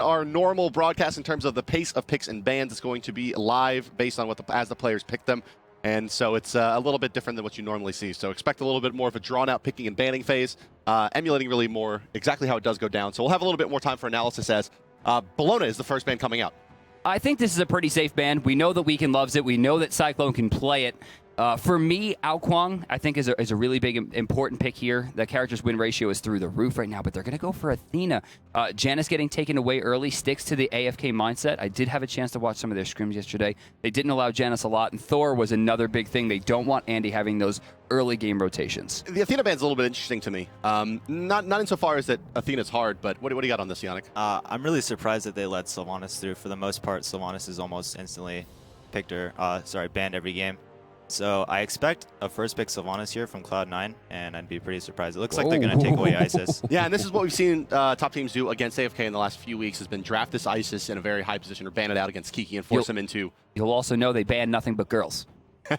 our normal broadcast in terms of the pace of picks and bans. It's going to be live based on what as the players pick them. And so it's a little bit different than what you normally see. So expect a little bit more of a drawn-out picking and banning phase, emulating really more exactly how it does go down. So we'll have a little bit more time for analysis as Bologna is the first ban coming out. I think this is a pretty safe ban. We know that Weekend loves it. We know that Cyclone can play it. For me, Ao Kwang, I think, is a really big, important pick here. The character's win ratio is through the roof right now, but they're going to go for Athena. Janice getting taken away early sticks to the AFK mindset. I did have a chance to watch some of their scrims yesterday. They didn't allow Janice a lot, and Thor was another big thing. They don't want Andy having those early game rotations. The Athena ban's a little bit interesting to me. Not insofar as that Athena's hard, but what do you got on this, Yannick? I'm really surprised that they let Sylvanas through. For the most part, Sylvanas is almost instantly banned every game. So I expect a first pick Sylvanas here from Cloud9, and I'd be pretty surprised. It looks like they're going to take away Isis. Yeah, and this is what we've seen top teams do against AFK in the last few weeks, has been draft this Isis in a very high position or ban it out against Kiki and force him into... You'll also know they ban nothing but girls.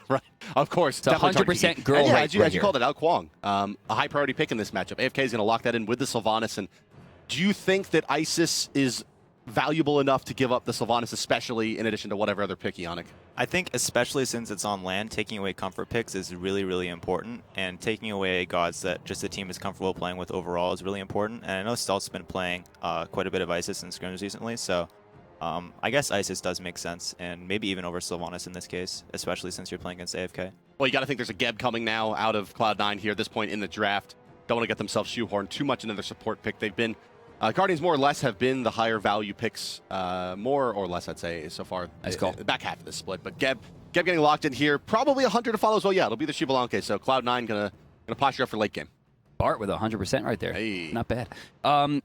Right, of course. It's 100% girl yeah, rate as you called it, Ao Kwang, a high priority pick in this matchup. AFK is going to lock that in with the Sylvanas. And do you think that Isis is valuable enough to give up the Sylvanas, especially in addition to whatever other pick, Yannick? I think especially since it's on land, taking away comfort picks is really, really important. And taking away gods that just the team is comfortable playing with overall is really important. And I know Stealth's been playing quite a bit of Isis in scrims recently, so I guess Isis does make sense, and maybe even over Sylvanas in this case, especially since you're playing against AFK. Well, you got to think there's a Geb coming now out of Cloud9 here at this point in the draft. Don't want to get themselves shoehorned too much into their support pick. They've been... Guardians more or less have been the higher value picks, more or less, I'd say, so far. Nice call. The back half of this split. But Geb getting locked in here. Probably a hunter to follow as well. Yeah, it'll be the Shibalanke. So Cloud9 gonna posture up for late game. Bart with 100% right there. Hey. Not bad.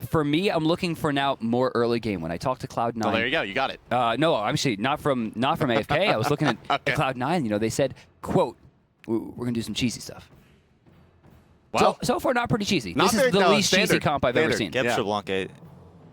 For me, I'm looking for now more early game. When I talk to Cloud9, Oh, there you go. You got it. no, actually not from AFK. I was looking at, Okay. at Cloud9. You know, they said, "quote We're gonna do some cheesy stuff." Well, So far, not pretty cheesy. Not This very- is the no, least cheesy standard. comp I've ever Standard. seen. Geb Yeah. Shibalanke,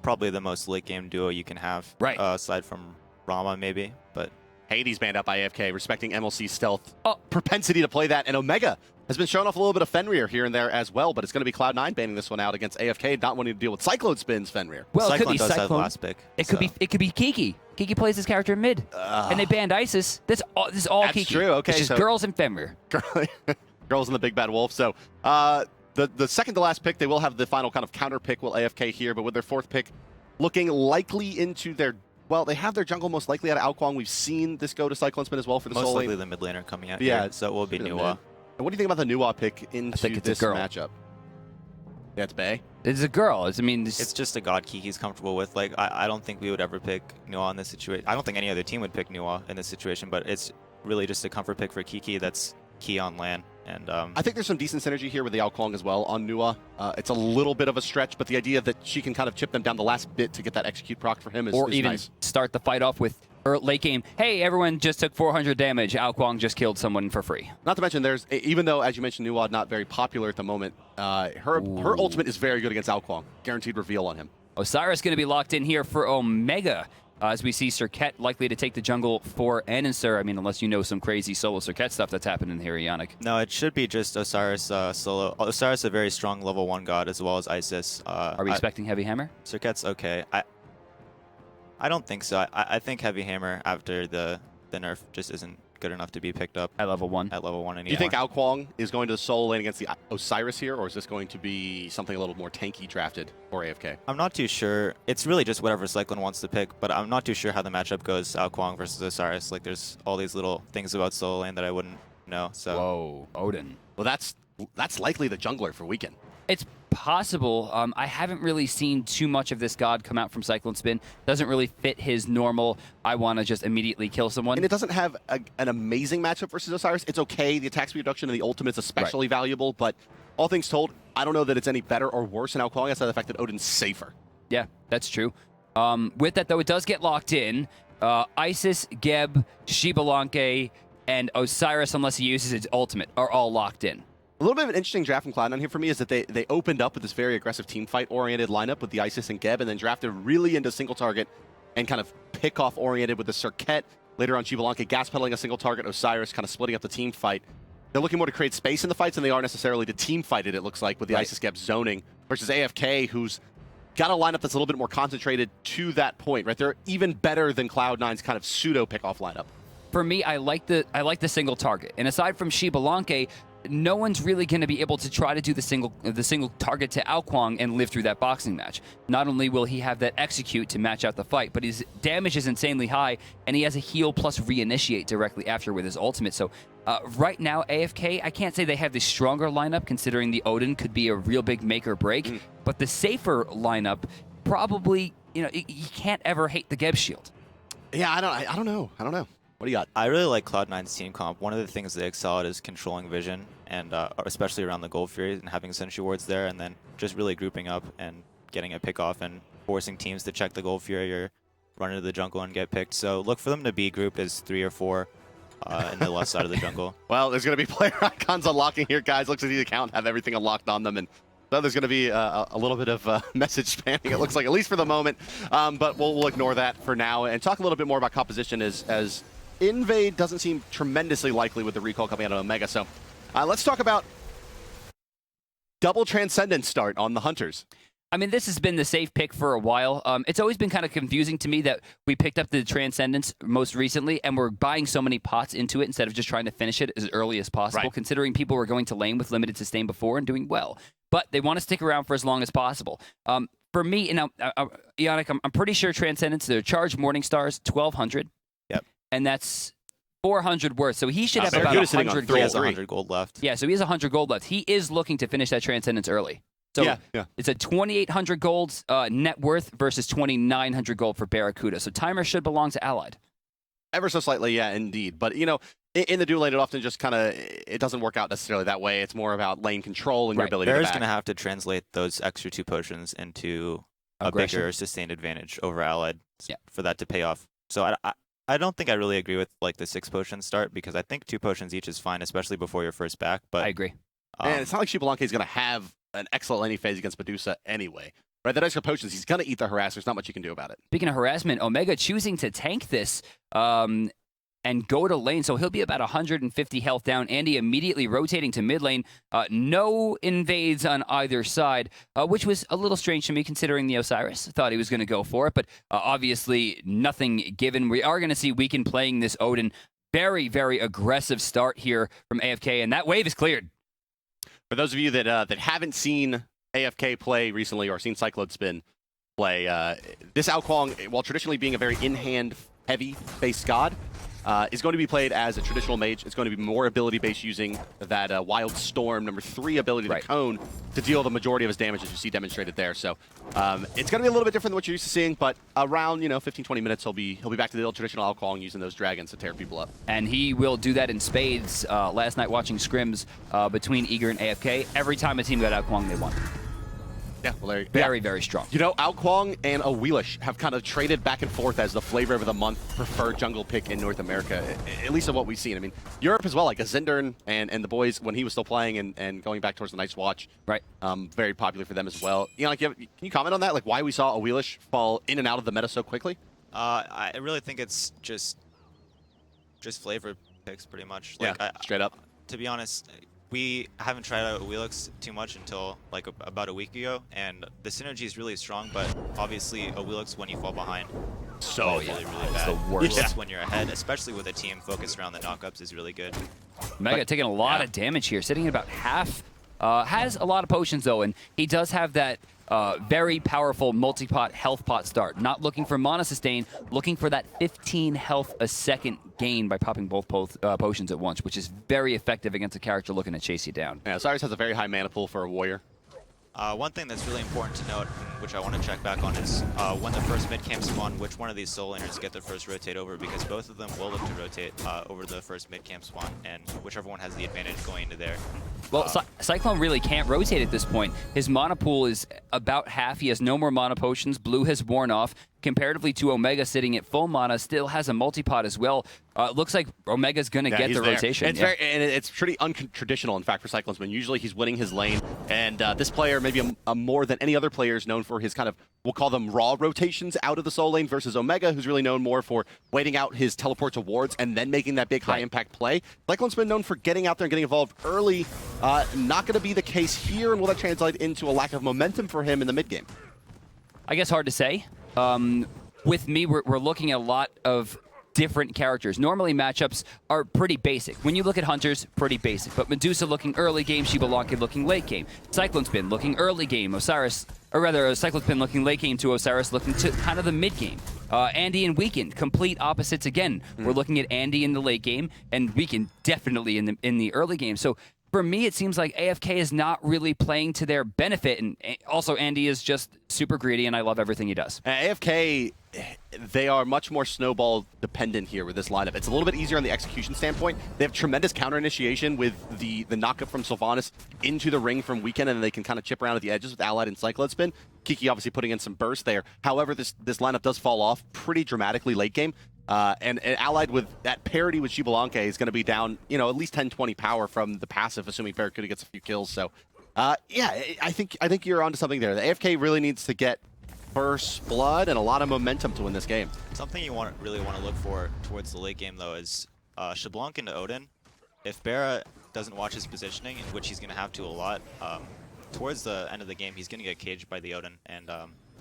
probably the most late game duo you can have, Right. Aside from Rama maybe, but Hades banned out by AFK, respecting MLC's stealth Oh. propensity to play that. And Omega has been showing off a little bit of Fenrir here and there as well, but it's going to be Cloud9 banning this one out against AFK, not wanting to deal with Cyclone spins Fenrir. Well, it could Cyclone be does have Cyclone. last pick. It could be Kiki. Kiki plays this character in mid, and they banned Isis. This is all That's Kiki. true, okay, It's just so- girls and Fenrir. Girls and the Big Bad Wolf. So the second to last pick, they will have the final kind of counter pick, will AFK here, but with their fourth pick looking likely into their... Well, they have their jungle most likely out of Ao Kwang. We've seen this go to Cyclone Spin as well for the Most Soul likely Lane. the mid laner coming out Yeah, here, so it will be should have Nuwa. been. And what do you think about the Nuwa pick into think it's a this girl. matchup? Yeah, it's Bay. It's a girl. It's just a god key he's comfortable with. Like, I don't think we would ever pick Nuwa in this situation. I don't think any other team would pick Nuwa in this situation, but it's really just a comfort pick for Kiki that's key on land. And I think there's some decent synergy here with the Ao Kwang as well on Nuwa. It's a little bit of a stretch, but the idea that she can kind of chip them down the last bit to get that execute proc for him is or is even nice. start the fight off with late game. Hey, everyone just took 400 damage. Ao Kwang just killed someone for free. Not to mention, there's even though, as you mentioned, Nuwa not very popular at the moment, her ultimate is very good against Ao Kwang. Guaranteed reveal on him. Osiris going to be locked in here for Omega. As we see Serket likely to take the jungle for Anansur. I mean, unless you know some crazy solo Serket stuff that's happening here, Yannick. no, it should be just Osiris solo. Osiris is a very strong level 1 god as well as Isis. Are we expecting Heavy Hammer? Serket's okay. I don't think so. I think Heavy Hammer after the nerf just isn't good enough to be picked up At level 1. at level 1 anymore. Do you think Ao Kwang is going to solo lane against the Osiris here, or is this going to be something a little more tanky drafted for AFK? I'm not too sure. It's really just whatever Cyclone wants to pick, but I'm not too sure how the matchup goes Ao Kwang versus Osiris. Like, there's all these little things about solo lane that I wouldn't know. So Whoa, Odin. Well, that's likely the jungler for Weekend. It's possible. I haven't really seen too much of this god come out from Cyclone Spin. Doesn't really fit his normal, I want to just immediately kill someone. And it doesn't have an amazing matchup versus Osiris. It's okay. The attack speed reduction and the ultimate's especially valuable, but all things told, I don't know that it's any better or worse than Ao Kwang, aside the fact that Odin's safer. Yeah, that's true. With that, though, it does get locked in. Isis, Geb, Shibalanke, and Osiris, unless he uses his ultimate, are all locked in. A little bit of an interesting draft from Cloud9 here for me is that they opened up with this very aggressive team fight-oriented lineup with the Isis and Geb, and then drafted really into single target and kind of pick-off oriented with the Serket. Later on, Shibalanke gas pedaling a single target, Osiris kind of splitting up the team fight. They're looking more to create space in the fights than they are necessarily to team fight it looks like, with the Isis Geb zoning, versus AFK, who's got a lineup that's a little bit more concentrated to that point, right? They're even better than Cloud9's kind of pseudo pick-off lineup. For me, I like the single target. And aside from Shibalanke, no one's really going to be able to try to do the single target to Aokwang and live through that boxing match. Not only will he have that execute to match out the fight, but his damage is insanely high, and he has a heal plus reinitiate directly after with his ultimate. So right now, AFK, I can't say they have the stronger lineup, considering the Odin could be a real big make or break. But the safer lineup, probably, you can't ever hate the Geb shield. Yeah, I don't know. What do you got? I really like Cloud9's team comp. One of the things they excel at is controlling vision, and especially around the Gold Fury and having Sentry Wards there, and then just really grouping up and getting a pick off and forcing teams to check the Gold Fury or run into the jungle and get picked. So look for them to be grouped as 3 or 4 in the left side of the jungle. Well, there's going to be player icons unlocking here, guys. Looks like the account have everything unlocked on them, and so there's going to be a little bit of message spamming, it looks like, at least for the moment. But we'll ignore that for now and talk a little bit more about composition as Invade doesn't seem tremendously likely with the recall coming out of Omega. So let's talk about double Transcendence start on the Hunters. I mean, this has been the safe pick for a while. It's always been kind of confusing to me that we picked up the Transcendence most recently, and we're buying so many pots into it instead of just trying to finish it as early as possible, considering people were going to lane with limited sustain before and doing well. But they want to stick around for as long as possible. For me, Yannick, I'm pretty sure Transcendence, their charge Morningstars, 1,200. Yep. And that's 400 worth. So he should have so about Barracuda's sitting on 100 3. He gold. has 100 gold left. Yeah, so he has 100 gold left. He is looking to finish that Transcendence early. So yeah. It's a 2,800 gold net worth versus 2,900 gold for Barracuda. So timer should belong to Allied. Ever so slightly, yeah, indeed. But, in the dual lane, it often just kind of, it doesn't work out necessarily that way. It's more about lane control and your ability Bear's to going to have to translate those extra 2 potions into Aggression. a bigger sustained advantage over Allied for that to pay off. So I don't think I really agree with the 6 potion start, because I think 2 potions each is fine, especially before your first back. But I agree. And it's not like Shibalanke is going to have an excellent laning phase against Medusa anyway. Right, that extra potions, he's going to eat the harass. There's not much you can do about it. Speaking of harassment, Omega choosing to tank this and go to lane, so he'll be about 150 health down. Andy immediately rotating to mid lane. No invades on either side, which was a little strange to me considering the Osiris. Thought he was going to go for it, but obviously nothing given. We are going to see Weekend playing this Odin. Very, very aggressive start here from AFK, and that wave is cleared. For those of you that haven't seen AFK play recently or seen Cyclone Spin play, this Aokwang, while traditionally being a very in-hand heavy base god, is going to be played as a traditional mage. It's going to be more ability-based, using that Wild Storm #3 ability, the Cone, to deal the majority of his damage, as you see demonstrated there. So it's going to be a little bit different than what you're used to seeing, but around 15-20 minutes, he'll be back to the old traditional Aokwang, using those dragons to tear people up. And he will do that in spades. Last night watching scrims between Eager and AFK, every time a team got Aokwang, they won. Yeah, well, very, very strong. Aokwang and Awilish have kind of traded back and forth as the flavor of the month preferred jungle pick in North America, at least of what we've seen. I mean, Europe as well, like a Zindern and the boys when he was still playing and going back towards the Night's Watch. Right. Very popular for them as well. Can you comment on that? Like why we saw Awilish fall in and out of the meta so quickly? I really think it's just flavor picks pretty much. Straight up. To be honest, we haven't tried out Awilix too much until about a week ago, and the synergy is really strong, but obviously Awilix, when you fall behind, really bad. It's the worst. Just when you're ahead, especially with a team focused around the knockups, is really good. Mega taking a lot of damage here, sitting at about half. Has a lot of potions though, and he does have that very powerful multi-pot health pot start. Not looking for mana sustain, looking for that 15 health a second gain by popping both potions at once, which is very effective against a character looking to chase you down. Yeah, Osiris has a very high mana pool for a warrior. One thing that's really important to note, which I want to check back on, is when the first mid camp spawn, which one of these soul laners get the first rotate over, because both of them will look to rotate over the first mid camp spawn, and whichever one has the advantage going into there. Well, Cyclone really can't rotate at this point. His mana pool is about half. He has no more mana potions. Blue has worn off. Comparatively to Omega sitting at full mana, still has a multi-pot as well. Looks like Omega's going to get the rotation. It's it's pretty untraditional, in fact, for Cyclone Spin. Usually he's winning his lane, and this player, maybe more than any other player, is known for his kind of, we'll call them raw rotations out of the soul lane, versus Omega, who's really known more for waiting out his teleport to wards and then making that big high-impact play. Cyclone's been known for getting out there and getting involved early. Not going to be the case here, and will that translate into a lack of momentum for him in the mid-game? I guess hard to say. With me, we're looking at a lot of different characters. Normally, matchups are pretty basic. When you look at Hunters, pretty basic. But Medusa looking early game, Shibalanka looking late game. Cyclone Spin looking early game, Osiris, or rather, Cyclone Spin looking late game to Osiris looking to kind of the mid game. Andy and Weekend, complete opposites again. We're looking at Andy in the late game, and Weekend definitely in the early game. So for me, it seems like AFK is not really playing to their benefit, and also Andy is just super greedy, and I love everything he does. AFK, they are much more snowball dependent here with this lineup. It's a little bit easier on the execution standpoint. They have tremendous counter initiation with the knockup from Sylvanas into the ring from Weekend, and they can kind of chip around at the edges with Allied and Cyclone Spin. Kiki obviously putting in some burst there. However, this lineup does fall off pretty dramatically late game. And Allied with that parity with Shibalanka is going to be down, at least 10-20 power from the passive, assuming Barracuda gets a few kills. So, yeah, I think you're onto something there. The AFK really needs to get burst blood and a lot of momentum to win this game. Something you really want to look for towards the late game, though, is Shablanc into Odin. If Barra doesn't watch his positioning, in which he's going to have to a lot, towards the end of the game, he's going to get caged by the Odin, and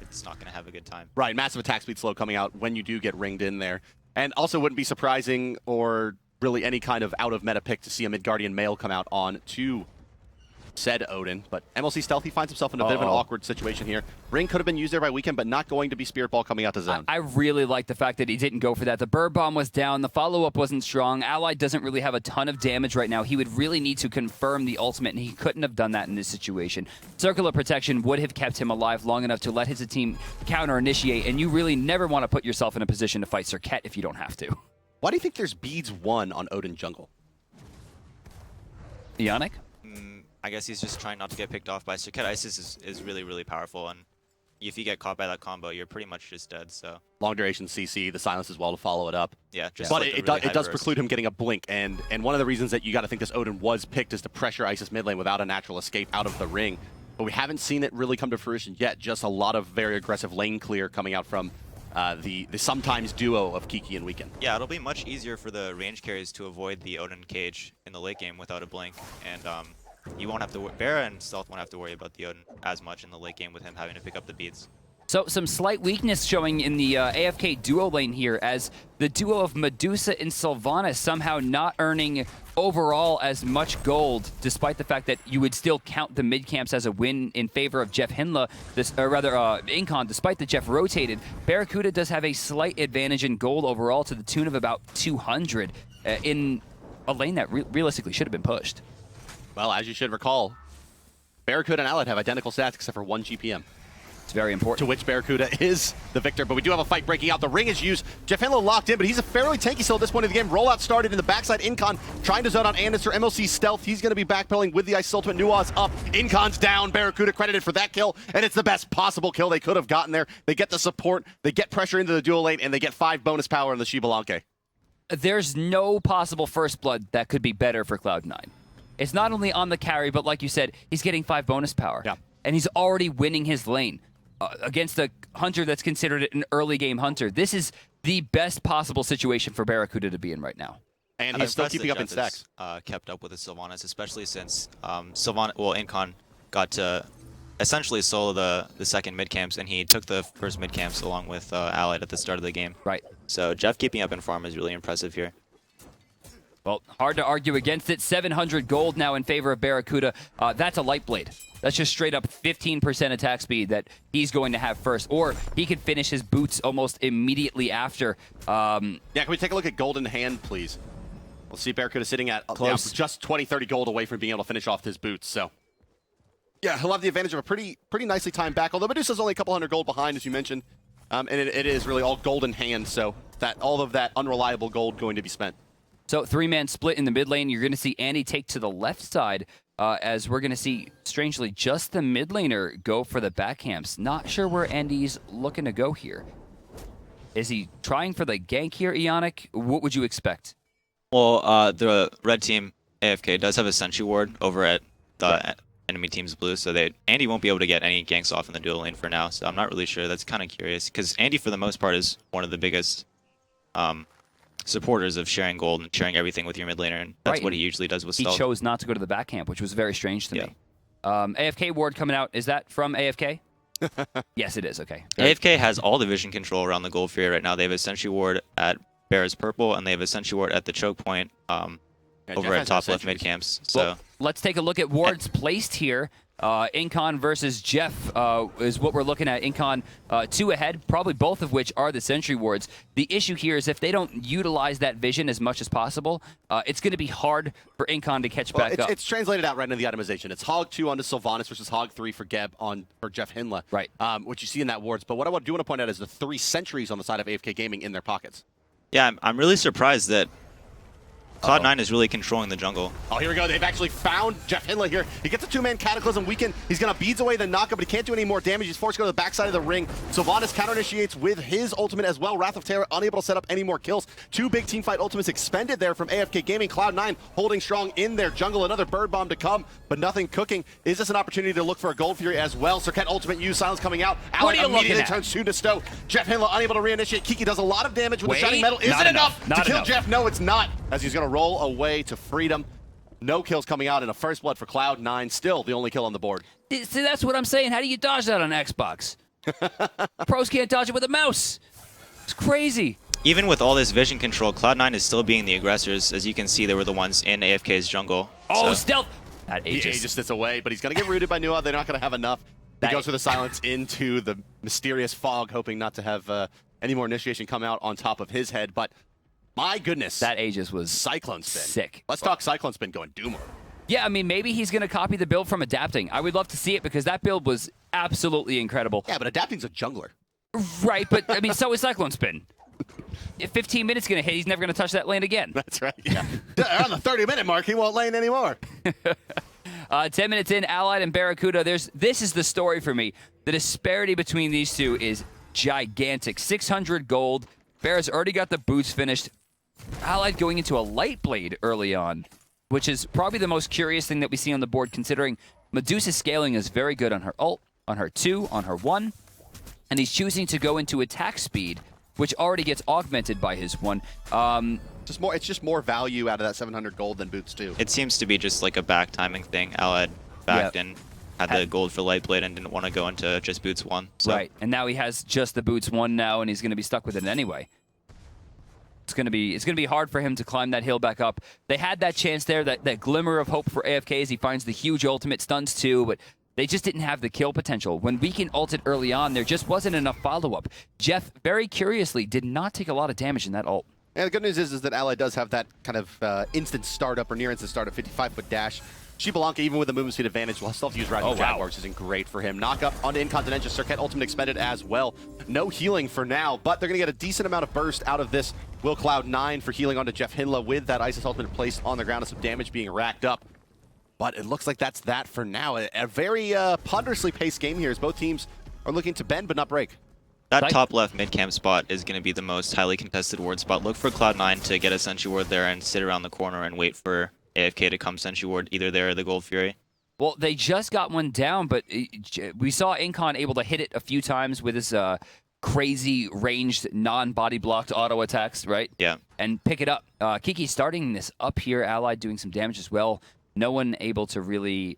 it's not going to have a good time. Right, massive attack speed slow coming out when you do get ringed in there. And also wouldn't be surprising or really any kind of out-of-meta pick to see a Midgardian male come out on to said Odin. But MLC Stealth, he finds himself in a bit of an awkward situation here. Ring could have been used there by Weekend, but not going to be Spirit Ball coming out to zone. I really like the fact that he didn't go for that. The Bird Bomb was down. The follow-up wasn't strong. Allied doesn't really have a ton of damage right now. He would really need to confirm the ultimate, and he couldn't have done that in this situation. Circular Protection would have kept him alive long enough to let his team counter-initiate, and you really never want to put yourself in a position to fight Serket if you don't have to. Why do you think there's Beads 1 on Odin jungle? Ionic? I guess he's just trying not to get picked off by Serket. Isis is really, really powerful, and if you get caught by that combo, you're pretty much just dead, so. Long duration CC, the silence as well to follow it up. Yeah, just but like it does preclude him getting a blink, and one of the reasons that you got to think this Odin was picked is to pressure Isis mid lane without a natural escape out of the ring. But we haven't seen it really come to fruition yet, just a lot of very aggressive lane clear coming out from the sometimes duo of Kiki and Weekend. Yeah, it'll be much easier for the range carries to avoid the Odin cage in the late game without a blink, and you won't have to. Barra and Stealth won't have to worry about the Odin as much in the late game with him having to pick up the beads. So some slight weakness showing in the AFK duo lane here, as the duo of Medusa and Sylvanas somehow not earning overall as much gold, despite the fact that you would still count the mid camps as a win in favor of Jeff Hinla, Incon, despite that Jeff rotated. Barracuda does have a slight advantage in gold overall to the tune of about 200 in a lane that realistically should have been pushed. Well, as you should recall, Barracuda and Allied have identical stats except for 1 GPM. It's very important. To which Barracuda is the victor, but we do have a fight breaking out. The ring is used. Jeff Hinlo locked in, but he's a fairly tanky still at this point of the game. Rollout started in the backside. Incon trying to zone on Anderson. MLC Stealth. He's going to be backpedaling with the Ice Ultimate. Nuaz up. Incon's down. Barracuda credited for that kill, and it's the best possible kill they could have gotten there. They get the support, they get pressure into the dual lane, and they get 5 bonus power in the Shibalanke. There's no possible first blood that could be better for Cloud9. It's not only on the carry, but like you said, he's getting 5 bonus power. Yeah. And he's already winning his lane against a hunter that's considered an early game hunter. This is the best possible situation for Barracuda to be in right now. And he's still keeping up in stacks. Kept up with the Sylvanas, especially since Incon got to essentially solo the second mid camps, and he took the first mid camps along with Allied at the start of the game. Right. So Jeff keeping up in farm is really impressive here. Well, hard to argue against it. 700 gold now in favor of Barracuda. That's a light blade. That's just straight up 15% attack speed that he's going to have first. Or he could finish his boots almost immediately after. Yeah, can we take a look at gold in hand, please? We'll see Barracuda sitting at just 20, 30 gold away from being able to finish off his boots. So, yeah, he'll have the advantage of a pretty nicely timed back. Although Medusa's only a couple hundred gold behind, as you mentioned. And it is really all gold in hand. So that all of that unreliable gold going to be spent. So 3-man split in the mid lane. You're going to see Andy take to the left side as we're going to see, strangely, just the mid laner go for the back camps. Not sure where Andy's looking to go here. Is he trying for the gank here, Ionic? What would you expect? Well, the red team, AFK, does have a Sentry Ward over at the enemy team's blue, so Andy won't be able to get any ganks off in the dual lane for now, so I'm not really sure. That's kind of curious, because Andy, for the most part, is one of the biggest supporters of sharing gold and sharing everything with your mid laner, and that's what he usually does with stealth. He chose not to go to the back camp, which was very strange to me. AFK ward coming out. Is that from AFK? Yes, it is. Okay. AFK has all the vision control around the Gold Fury right now. They have a Sentry Ward at Bear's Purple, and they have a Sentry Ward at the choke point over at top left mid camps. So well, let's take a look at wards placed here. Incon versus Jeff is what we're looking at. Incon 2 ahead, probably both of which are the sentry wards. The issue here is if they don't utilize that vision as much as possible, it's going to be hard for Incon to catch back up. It's translated out right into the itemization. It's Hog 2 onto Sylvanas versus Hog 3 for Geb for Jeff Hinla. Right. Which you see in that wards. But what I do want to point out is the 3 sentries on the side of AFK Gaming in their pockets. yeah, I'm really surprised that Cloud9 is really controlling the jungle. Oh, here we go. They've actually found Jeff Hinla here. He gets a 2-man Cataclysm weaken. He's going to beads away the knockup, but he can't do any more damage. He's forced to go to the backside of the ring. Sylvanas counter-initiates with his ultimate as well. Wrath of Terror unable to set up any more kills. 2 big teamfight ultimates expended there from AFK Gaming. Cloud9 holding strong in their jungle. Another bird bomb to come, but nothing cooking. Is this an opportunity to look for a Gold Fury as well? Serket ultimate use. Silence coming out. What are you immediately looking at? turns 2 to Stowe. Jeff Hinla unable to reinitiate. Kiki does a lot of damage with the Shining Metal. Is not it enough Not to kill enough. Jeff? No, it's not. As he's going to roll away to freedom. No kills coming out in a first blood for Cloud9. Still the only kill on the board. See, that's what I'm saying. How do you dodge that on Xbox? Pros can't dodge it with a mouse. It's crazy. Even with all this vision control, Cloud9 is still being the aggressors. As you can see, they were the ones in AFK's jungle. Oh, So- stealth. That He Aegis. just sits away, but he's going to get rooted by Nua. They're not going to have enough. He goes for the silence into the mysterious fog, hoping not to have any more initiation come out on top of his head. But my goodness, That Aegis was Cyclone Spin. sick. Let's talk Cyclone Spin going Doomer. Yeah, I mean, maybe he's going to copy the build from Adapting. I would love to see it because that build was absolutely incredible. Yeah, but Adapting's a jungler. Right, but I mean, so is Cyclone Spin. If 15 minutes going to hit, he's never going to touch that lane again. That's right. Yeah. On the 30-minute mark, he won't lane anymore. 10 minutes in, Allied and Barracuda. This is the story for me. The disparity between these two is gigantic. 600 gold. Bear's already got the boots finished. Allied going into a light blade early on, which is probably the most curious thing that we see on the board, considering Medusa's scaling is very good on her ult, on her 2, on her 1, and he's choosing to go into attack speed, which already gets augmented by his 1. It's just more value out of that 700 gold than boots too. It seems to be just like a back timing thing. Allied backed and had the gold for Lightblade and didn't want to go into just boots 1. So. Right, and now he has just the boots 1 now, and he's going to be stuck with it anyway. It's going to be hard for him to climb that hill back up. They had that chance there, that glimmer of hope for AFK as he finds the huge ultimate, stuns 2, but they just didn't have the kill potential. When Weekend ulted early on, there just wasn't enough follow-up. Jeff, very curiously, did not take a lot of damage in that ult. And the good news is that Ally does have that kind of instant startup or near instant startup 55-foot dash. Shibalanka, even with the movement speed advantage, will still have to use Rising Jaguar, which isn't great for him. Knock up onto Incontinentia. Serket ultimate expended as well. No healing for now, but they're going to get a decent amount of burst out of this Will Cloud9 for healing onto Jeff Hinla with that Isis ultimate placed on the ground and some damage being racked up. But it looks like that's that for now. A very ponderously paced game here as both teams are looking to bend but not break. That top left mid camp spot is going to be the most highly contested ward spot. Look for Cloud9 to get a Sentry Ward there and sit around the corner and wait for AFK to come Sentry Ward either there or the Gold Fury. Well, they just got one down, but we saw Incon able to hit it a few times with his crazy ranged non-body blocked auto attacks, right? Yeah. And pick it up. Kiki starting this up here, Allied doing some damage as well. No one able to really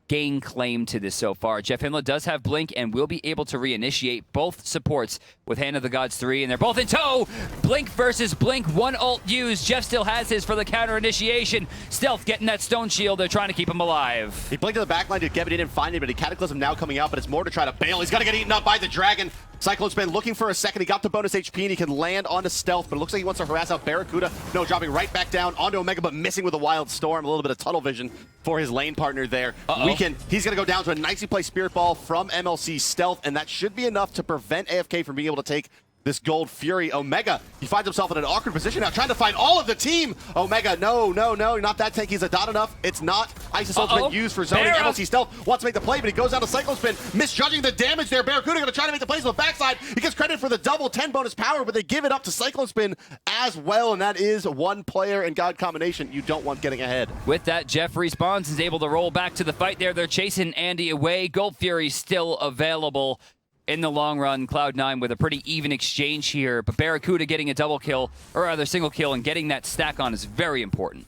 gain claim to this so far. Jeff Hinla does have Blink and will be able to reinitiate both supports with Hand of the Gods 3, and they're both in tow! Blink versus Blink, 1 ult used. Jeff still has his for the counter initiation. Stealth getting that stone shield. They're trying to keep him alive. He blinked to the backline to Geb, he didn't find it, but he Cataclysm now coming out, but it's more to try to bail. He's going to get eaten up by the dragon. Cyclone's been looking for a second. He got the bonus HP and he can land onto Stealth, but it looks like he wants to harass out Barracuda. No, dropping right back down onto Omega, but missing with a Wild Storm. A little bit of tunnel vision for his lane partner there. Weekend, he's going to go down to a nicely placed Spirit Ball from MLC Stealth, and that should be enough to prevent AFK from being able to take this Gold Fury. Omega, he finds himself in an awkward position now, trying to find all of the team. Omega, no, not that tanky. Is it not enough? It's not. Isis ultimate used for zoning. MLC Stealth wants to make the play, but he goes down to Cyclone Spin, misjudging the damage there. Barracuda going to try to make the plays on the backside. He gets credit for the double 10 bonus power, but they give it up to Cyclone Spin as well, and that is one player and God combination you don't want getting ahead. With that, Jeff respawns, is able to roll back to the fight there. They're chasing Andy away. Gold Fury still available. In the long run, Cloud9 with a pretty even exchange here, but Barracuda getting a double kill, or rather single kill, and getting that stack on is very important.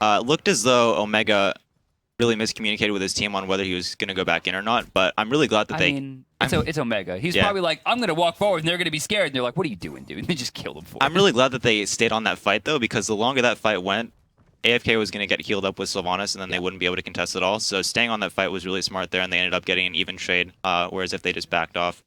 Looked as though Omega really miscommunicated with his team on whether he was going to go back in or not. But I'm really glad that I mean, it's Omega. He's probably like, I'm going to walk forward, and they're going to be scared. And they're like, what are you doing, dude? And they just killed him for it. I'm really glad that they stayed on that fight, though, because the longer that fight went, AFK was going to get healed up with Sylvanas, and then they wouldn't be able to contest at all. So staying on that fight was really smart there, and they ended up getting an even trade, whereas if they just backed off.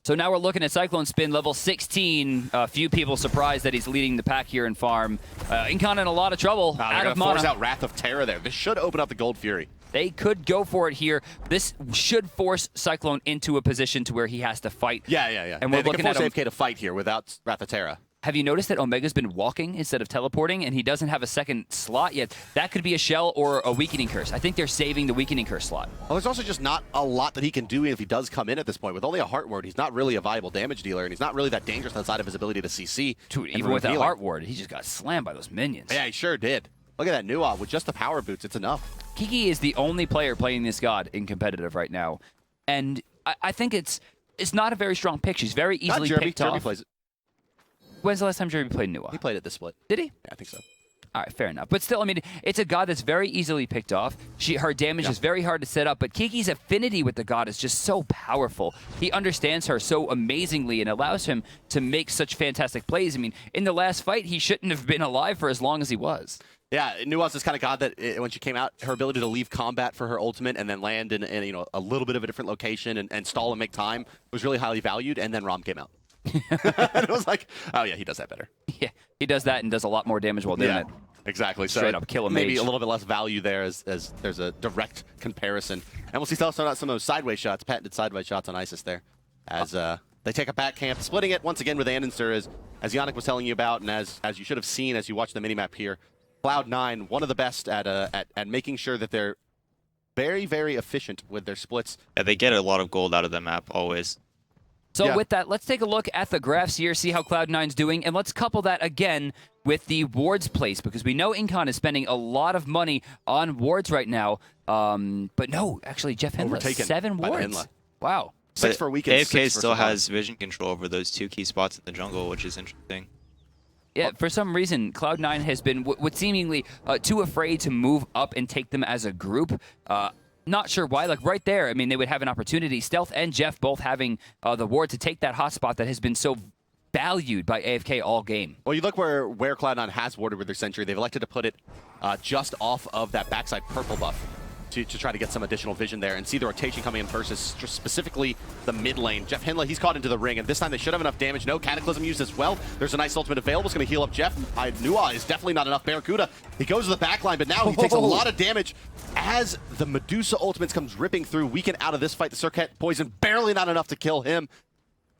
So now we're looking at Cyclone Spin, level 16. A few people surprised that he's leading the pack here in farm. Incon in a lot of trouble. Out of mana. Force out Wrath of Terra there. This should open up the Gold Fury. They could go for it here. This should force Cyclone into a position to where he has to fight. Yeah. And we're looking can force at AFK to fight here without Wrath of Terra. Have you noticed that Omega's been walking instead of teleporting, and he doesn't have a second slot yet? That could be a shell or a Weakening Curse. I think they're saving the Weakening Curse slot. Well, there's also just not a lot that he can do if he does come in at this point. With only a Heart Ward, he's not really a viable damage dealer, and he's not really that dangerous outside of his ability to CC. Dude, even with that Heart Ward, he just got slammed by those minions. Yeah, he sure did. Look at that Nuwa. With just the power boots, it's enough. Kiki is the only player playing this god in competitive right now, and I think it's not a very strong pick. She's very easily picked off. Jeremy plays it. When's the last time Jeremy played Nuwa? He played it this split. Did he? Yeah, I think so. All right, fair enough. But still, I mean, it's a god that's very easily picked off. Her damage is very hard to set up, but Kiki's affinity with the god is just so powerful. He understands her so amazingly and allows him to make such fantastic plays. I mean, in the last fight, he shouldn't have been alive for as long as he was. Yeah, Nuwa's this kind of god that when she came out, her ability to leave combat for her ultimate and then land in a little bit of a different location and stall and make time was really highly valued, and then Rom came out. And it was like, oh yeah, he does that better. Yeah, he does that and does a lot more damage while doing it. Exactly. Straight up kill a maybe mage. a little bit less value there as there's a direct comparison. And we'll see some of those sideways shots, patented sideways shots on Isis there, as they take a back camp, splitting it once again with Andenster, as Yannick was telling you about, and as you should have seen as you watch the minimap here. Cloud9, one of the best at making sure that they're very, very efficient with their splits. Yeah, they get a lot of gold out of the map always. So with that, let's take a look at the graphs here, see how Cloud9's doing, and let's couple that again with the wards place, because we know Incon is spending a lot of money on wards right now. But no, actually, Jeff Hinla, 7 wards. Wow. 6 for weekend. AFK still has vision control over those 2 key spots in the jungle, which is interesting. Yeah, for some reason, Cloud9 has been seemingly too afraid to move up and take them as a group. Not sure why. Like right there, I mean, they would have an opportunity. Stealth and Jeff both having the ward to take that hotspot that has been so valued by AFK all game. Well, you look where Cloud9 has warded with their Sentry. They've elected to put it just off of that backside purple buff to try to get some additional vision there and see the rotation coming in versus specifically the mid lane. Jeff Hinla, he's caught into the ring, and this time they should have enough damage. No Cataclysm used as well. There's a nice ultimate available. It's going to heal up Jeff. Nuwa is definitely not enough. Barracuda, he goes to the back line, but now he takes a lot of damage as the Medusa ultimates comes ripping through. Weaken out of this fight. The Circuit Poison, barely not enough to kill him.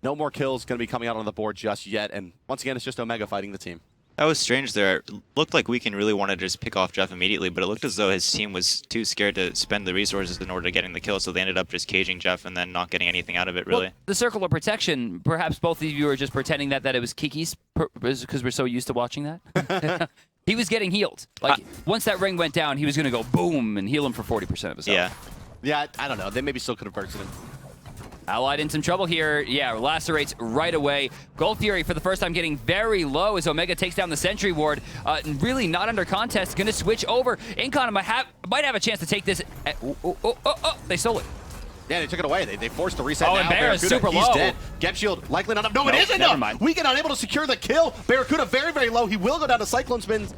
No more kills going to be coming out on the board just yet, and once again, it's just Omega fighting the team. That was strange there. It looked like Weaken really wanted to just pick off Jeff immediately, but it looked as though his team was too scared to spend the resources in order to getting the kill, so they ended up just caging Jeff and then not getting anything out of it, really. Well, the circle of protection, perhaps both of you are just pretending that it was Kiki's, because we're so used to watching that. He was getting healed. Like, once that ring went down, he was going to go boom and heal him for 40% of his health. Yeah, I don't know. They maybe still could have bursted him. Allied in some trouble here. Yeah, lacerates right away. Gold Fury for the first time getting very low as Omega takes down the Sentry Ward. Really not under contest. Going to switch over. Incon might have a chance to take this. They stole it. Yeah, they took it away. They forced the reset. Oh, now. and Bear is super He's low. dead. Gap shield likely not enough. No, it is enough. Never mind. Weaken unable to secure the kill. Barracuda very, very low. He will go down to Cyclone Spins.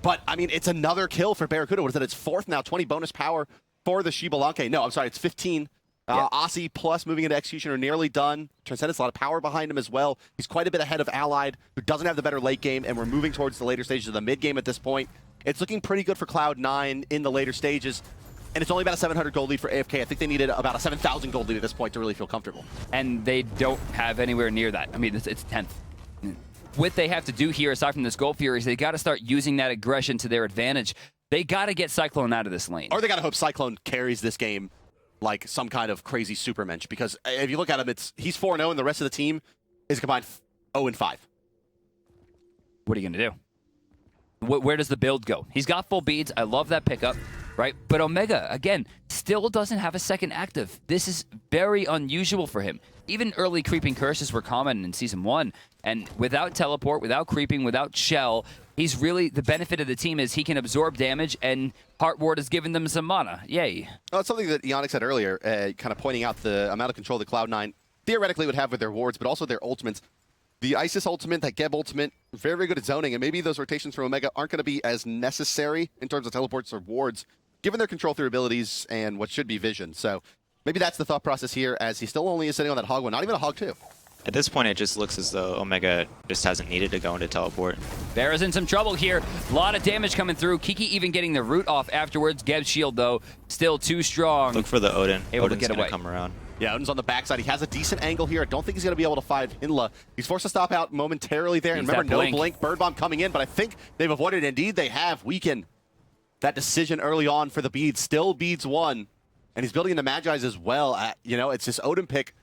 But, I mean, it's another kill for Barracuda. What is it? It's 4th now. 20 bonus power for the Shibalanke. No, I'm sorry. It's 15. Aussie plus moving into Executioner, nearly done. Transcendence, a lot of power behind him as well. He's quite a bit ahead of Allied, who doesn't have the better late game, and we're moving towards the later stages of the mid game at this point. It's looking pretty good for Cloud9 in the later stages, and it's only about a 700 gold lead for AFK. I think they needed about a 7,000 gold lead at this point to really feel comfortable. And they don't have anywhere near that. I mean, it's 10th. What they have to do here, aside from this Gold Fury, is they got to start using that aggression to their advantage. They got to get Cyclone out of this lane. Or they got to hope Cyclone carries this game like some kind of crazy supermensch, because if you look at him, he's 4-0 and the rest of the team is combined 0-5. What are you going to do? Where does the build go? He's got full beads. I love that pickup. right? But Omega, again, still doesn't have a second active. This is very unusual for him. Even early creeping curses were common in Season 1, and without teleport, without creeping, without shell, he's really, the benefit of the team is he can absorb damage, and Heart Ward has given them some mana. Yay. Well, it's something that Ionic said earlier, kind of pointing out the amount of control that Cloud9 theoretically would have with their wards, but also their ultimates. The Isis ultimate, that Geb ultimate, very, very good at zoning, and maybe those rotations from Omega aren't going to be as necessary in terms of teleports or wards, given their control through abilities and what should be vision. So maybe that's the thought process here, as he still only is sitting on that Hog 1, not even a Hog 2. At this point, it just looks as though Omega just hasn't needed to go into teleport. Bear's in some trouble here. A lot of damage coming through. Kiki even getting the root off afterwards. Geb's shield, though, still too strong. Look for the Odin. Able to Odin's get going away. to come around. Yeah, Odin's on the backside. He has a decent angle here. I don't think he's going to be able to find Hinla. He's forced to stop out momentarily there. And remember, no blink. Bird Bomb coming in, but I think they've avoided it. Indeed, they have weakened that decision early on for the Beads. Still Beads 1. And he's building into Magi's as well. You know, it's this Odin pick.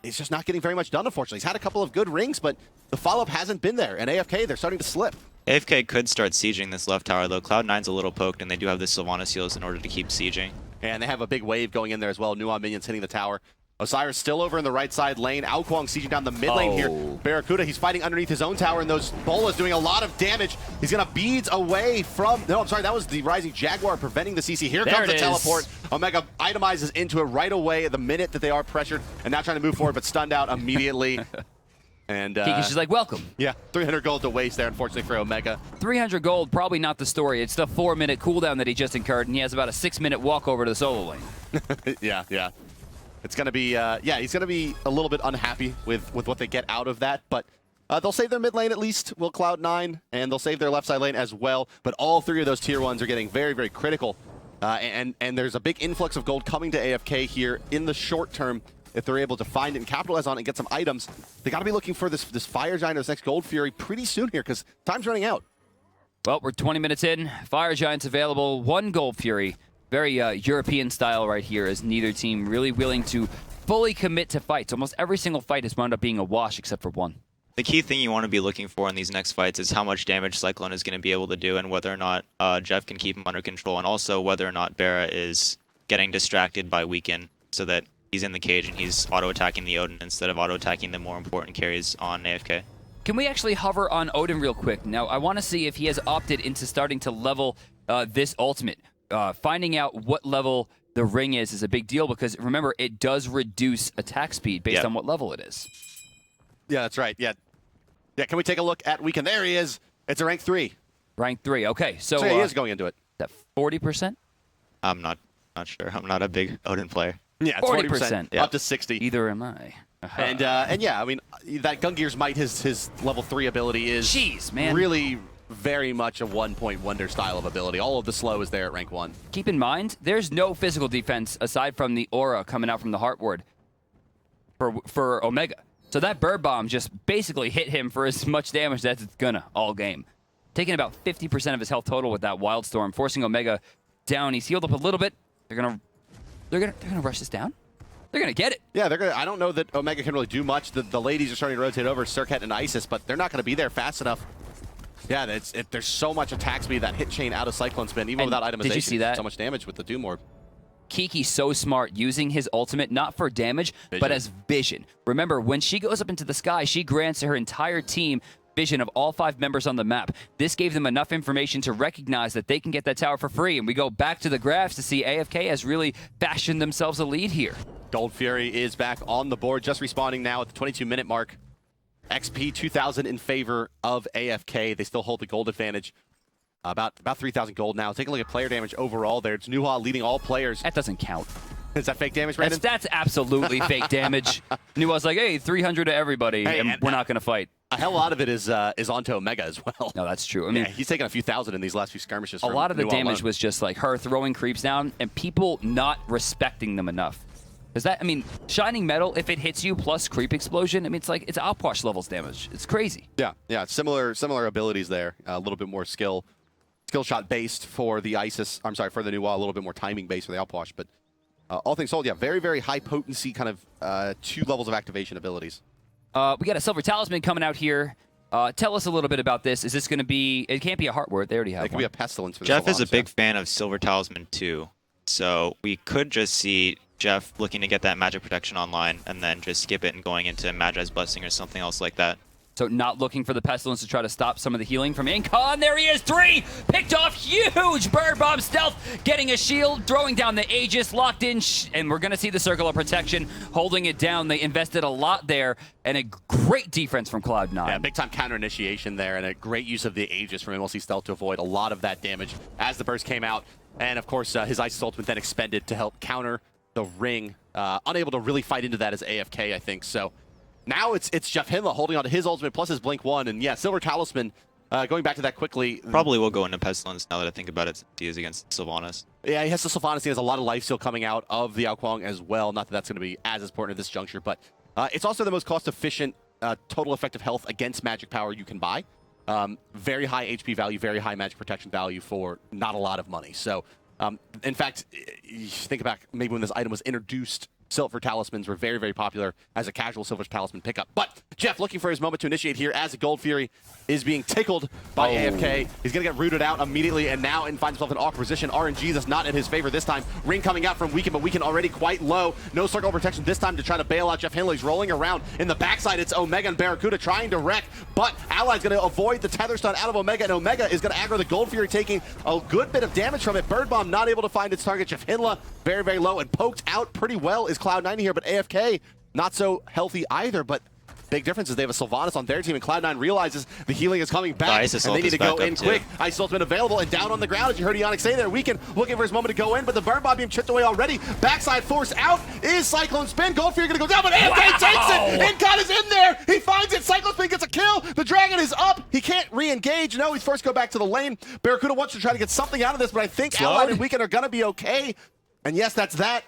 He's just not getting very much done, unfortunately. He's had a couple of good rings, but the follow-up hasn't been there. And AFK, they're starting to slip. AFK could start sieging this left tower, though. Cloud9's a little poked, and they do have the Sylvanas seals in order to keep sieging. And they have a big wave going in there as well. Nuon minions hitting the tower. Osiris still over in the right side lane. Aokwang sieging down the mid lane here. Barracuda, he's fighting underneath his own tower, and those bolas doing a lot of damage. He's going to beads away from... No, I'm sorry, that was the Rising Jaguar preventing the CC. Here comes the teleport. Omega itemizes into it right away at the minute that they are pressured, and now trying to move forward, but stunned out immediately. And Kiki's just like, welcome. Yeah, 300 gold to waste there, unfortunately, for Omega. 300 gold, probably not the story. It's the 4-minute cooldown that he just incurred, and he has about a 6-minute walk over to the solo lane. Yeah. It's going to be, he's going to be a little bit unhappy with what they get out of that, but they'll save their mid lane at least, will Cloud9, and they'll save their left side lane as well, but all three of those tier 1s are getting very, very critical, and there's a big influx of gold coming to AFK here in the short term. If they're able to find it and capitalize on it and get some items, they got to be looking for this Fire Giant or this next Gold Fury pretty soon here, because time's running out. Well, we're 20 minutes in. Fire Giant's available. 1 Gold Fury. Very European style right here, as neither team really willing to fully commit to fights. Almost every single fight has wound up being a wash except for one. The key thing you want to be looking for in these next fights is how much damage Cyclone is going to be able to do, and whether or not Jeff can keep him under control, and also whether or not Barra is getting distracted by Weaken so that he's in the cage and he's auto-attacking the Odin instead of auto-attacking the more important carries on AFK. Can we actually hover on Odin real quick? Now, I want to see if he has opted into starting to level this ultimate. Finding out what level the ring is a big deal, because remember, it does reduce attack speed based on what level it is. Yeah, that's right. Yeah, can we take a look at Weekend? There he is. It's a rank 3. Rank 3. Okay, so he is going into it. That 40%? I'm not sure. I'm not a big Odin player. Yeah, it's 40%. Yeah. Up to 60. Either am I. And yeah, I mean, that Gungear's Might, his level 3 ability is Jeez, man. really very much a one-point wonder style of ability. All of the slow is there at rank 1. Keep in mind, there's no physical defense aside from the aura coming out from the Heart Ward for Omega. So that Bird Bomb just basically hit him for as much damage as it's gonna all game. Taking about 50% of his health total with that Wildstorm, forcing Omega down. He's healed up a little bit. They're gonna rush this down. They're gonna get it. Yeah, they're gonna. I don't know that Omega can really do much. The ladies are starting to rotate over Circuit and Isis, but they're not gonna be there fast enough. Yeah, there's so much attack speed, that hit chain out of Cyclone Spin, even without itemization. Did you see that? So much damage with the Doom Orb. Kiki's so smart, using his ultimate not for damage, but as vision. Remember, when she goes up into the sky, she grants her entire team vision of all 5 members on the map. This gave them enough information to recognize that they can get that tower for free. And we go back to the graphs to see AFK has really fashioned themselves a lead here. Gold Fury is back on the board, just respawning now at the 22-minute mark. XP 2,000 in favor of AFK. They still hold the gold advantage. About 3,000 gold now. Take a look at player damage overall there. It's Nuha leading all players. That doesn't count. Is that fake damage, Brandon? That's absolutely fake damage. Nuha's like, hey, 300 to everybody, and we're not going to fight. A hell lot of it is onto Omega as well. No, that's true. I mean, he's taken a few thousand in these last few skirmishes. A lot of the Nuha damage alone. was just like her throwing creeps down and people not respecting them enough. Because that, I mean, Shining Metal, if it hits you plus creep explosion, I mean, it's like, it's outwash levels damage. It's crazy. Yeah, similar abilities there. A little bit more skill shot based for the Isis. I'm sorry, for the Nuwa, a little bit more timing based for the outwash. But all things told, yeah, very, very high potency kind of 2 levels of activation abilities. We got a Silver Talisman coming out here. Tell us a little bit about this. Is this going to be? It can't be a heart word. They already have It could one. be a pestilence for the Jeff is a Sylvanas, big fan of Silver Talisman too, so we could just see Jeff looking to get that magic protection online and then just skip it and going into Magi's Blessing or something else like that. So not looking for the Pestilence to try to stop some of the healing from Incon. There he is, 3! Picked off, huge Bird Bomb stealth, getting a shield, throwing down the Aegis, locked in, and we're going to see the Circle of Protection holding it down. They invested a lot there, and a great defense from Cloud9. Yeah, big-time counter-initiation there, and a great use of the Aegis from MLC Stealth to avoid a lot of that damage as the burst came out. And, of course, his Isis ultimate then expended to help counter the ring. Unable to really fight into that as AFK, I think, so... Now it's Jeff Hinla holding on to his ultimate plus his Blink 1. And yeah, Silver Talisman, going back to that quickly. Probably will go into Pestilence now that I think about it, since he is against Sylvanas. Yeah, he has the Sylvanas. He has a lot of life still coming out of the Ao Kuang as well. Not that that's going to be as important at this juncture, but it's also the most cost-efficient total effective health against magic power you can buy. Very high HP value, very high magic protection value for not a lot of money. So, in fact, you think about maybe when this item was introduced, Silver Talismans were very, very popular as a casual Silver Talisman pickup. But Jeff looking for his moment to initiate here as the Gold Fury is being tickled by AFK. He's going to get rooted out immediately and now finds himself in an awkward position. RNG that's not in his favor this time. Ring coming out from Weekend, but Weekend already quite low. No circle protection this time to try to bail out Jeff Hinla. He's rolling around. In the backside, it's Omega and Barracuda trying to wreck, but Allied's going to avoid the tether stun out of Omega, and Omega is going to aggro the Gold Fury, taking a good bit of damage from it. Bird Bomb not able to find its target. Jeff Hinla very, very low and poked out pretty well is Cloud9 here, but AFK not so healthy either. But big difference is they have a Sylvanas on their team, and Cloud9 realizes the healing is coming back, and they need to go in quick. Ice Ultimate available and down on the ground, as you heard Yannick say there. Weekend looking for his moment to go in, but the Burn Bomb being chipped away already. Backside force out is Cyclone Spin. Gold Fury gonna go down, but AFK takes it! Incon is in there! He finds it! Cyclone Spin gets a kill! The Dragon is up! He can't re-engage. No, he's first go back to the lane. Barracuda wants to try to get something out of this, but I think Allied and Weekend are gonna be okay. And yes, that's that.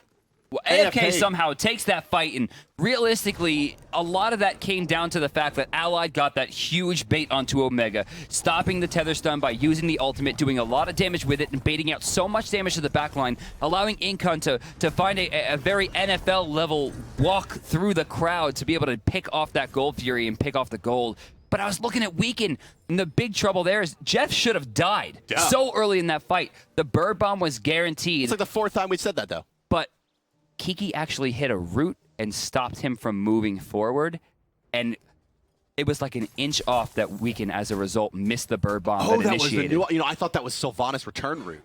Well, AFK somehow takes that fight, and realistically, a lot of that came down to the fact that Allied got that huge bait onto Omega, stopping the tether stun by using the ultimate, doing a lot of damage with it, and baiting out so much damage to the backline, allowing Incon to find a very NFL-level walk through the crowd to be able to pick off that Gold Fury and pick off the gold. But I was looking at Weekend, and the big trouble there is Jeff should have died so early in that fight. The Bird Bomb was guaranteed. It's like the 4th time we said that, though. But Kiki actually hit a root and stopped him from moving forward, and it was like an inch off that Weekend, as a result, missed the Bird Bomb that initiated. Was the new, I thought that was Sylvanas return route.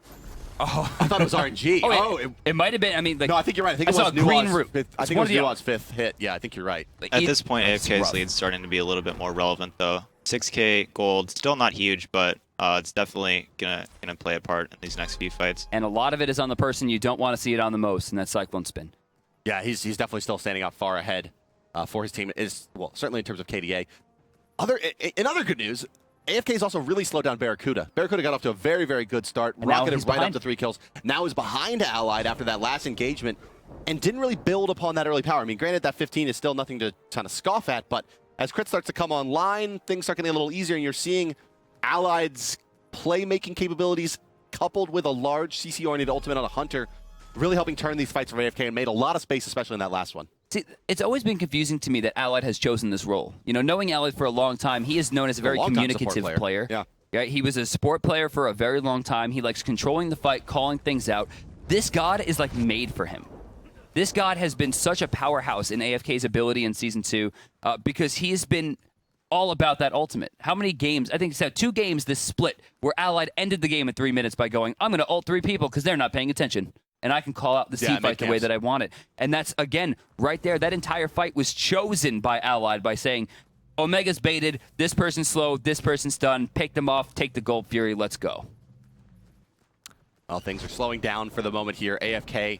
Oh, I thought it was RNG. It might have been. I mean, like, no, I think you're right. I think it was green route. I think it was Nua's 5th hit. Yeah, I think you're right. At this point, AFK's lead's starting to be a little bit more relevant, though. 6K gold, still not huge, but it's definitely gonna play a part in these next few fights. And a lot of it is on the person you don't want to see it on the most, and that's Cyclone Spin. Yeah, he's definitely still standing out far ahead for his team. Certainly in terms of KDA. In other good news, AFK's also really slowed down Barracuda. Barracuda got off to a very, very good start, rocketed right up to 3 kills. Now is behind Allied after that last engagement and didn't really build upon that early power. I mean, granted, that 15 is still nothing to kind of scoff at, but as crit starts to come online, things start getting a little easier, and you're seeing Allied's playmaking capabilities coupled with a large CC-oriented ultimate on a Hunter really helping turn these fights for AFK and made a lot of space, especially in that last one. See, it's always been confusing to me that Allied has chosen this role. You know, knowing Allied for a long time, he is known as a very communicative player. Yeah. Right? He was a support player for a very long time. He likes controlling the fight, calling things out. This god is like made for him. This god has been such a powerhouse in AFK's ability in Season 2 because he's been all about that ultimate. How many games? I think it's 2 games this split where Allied ended the game in 3 minutes by going, I'm going to ult 3 people because they're not paying attention. And I can call out the C fight the way that I want it. And that's, again, right there, that entire fight was chosen by Allied by saying, Omega's baited, this person's slow, this person's done, pick them off, take the Gold Fury, let's go. Well, things are slowing down for the moment here. AFK,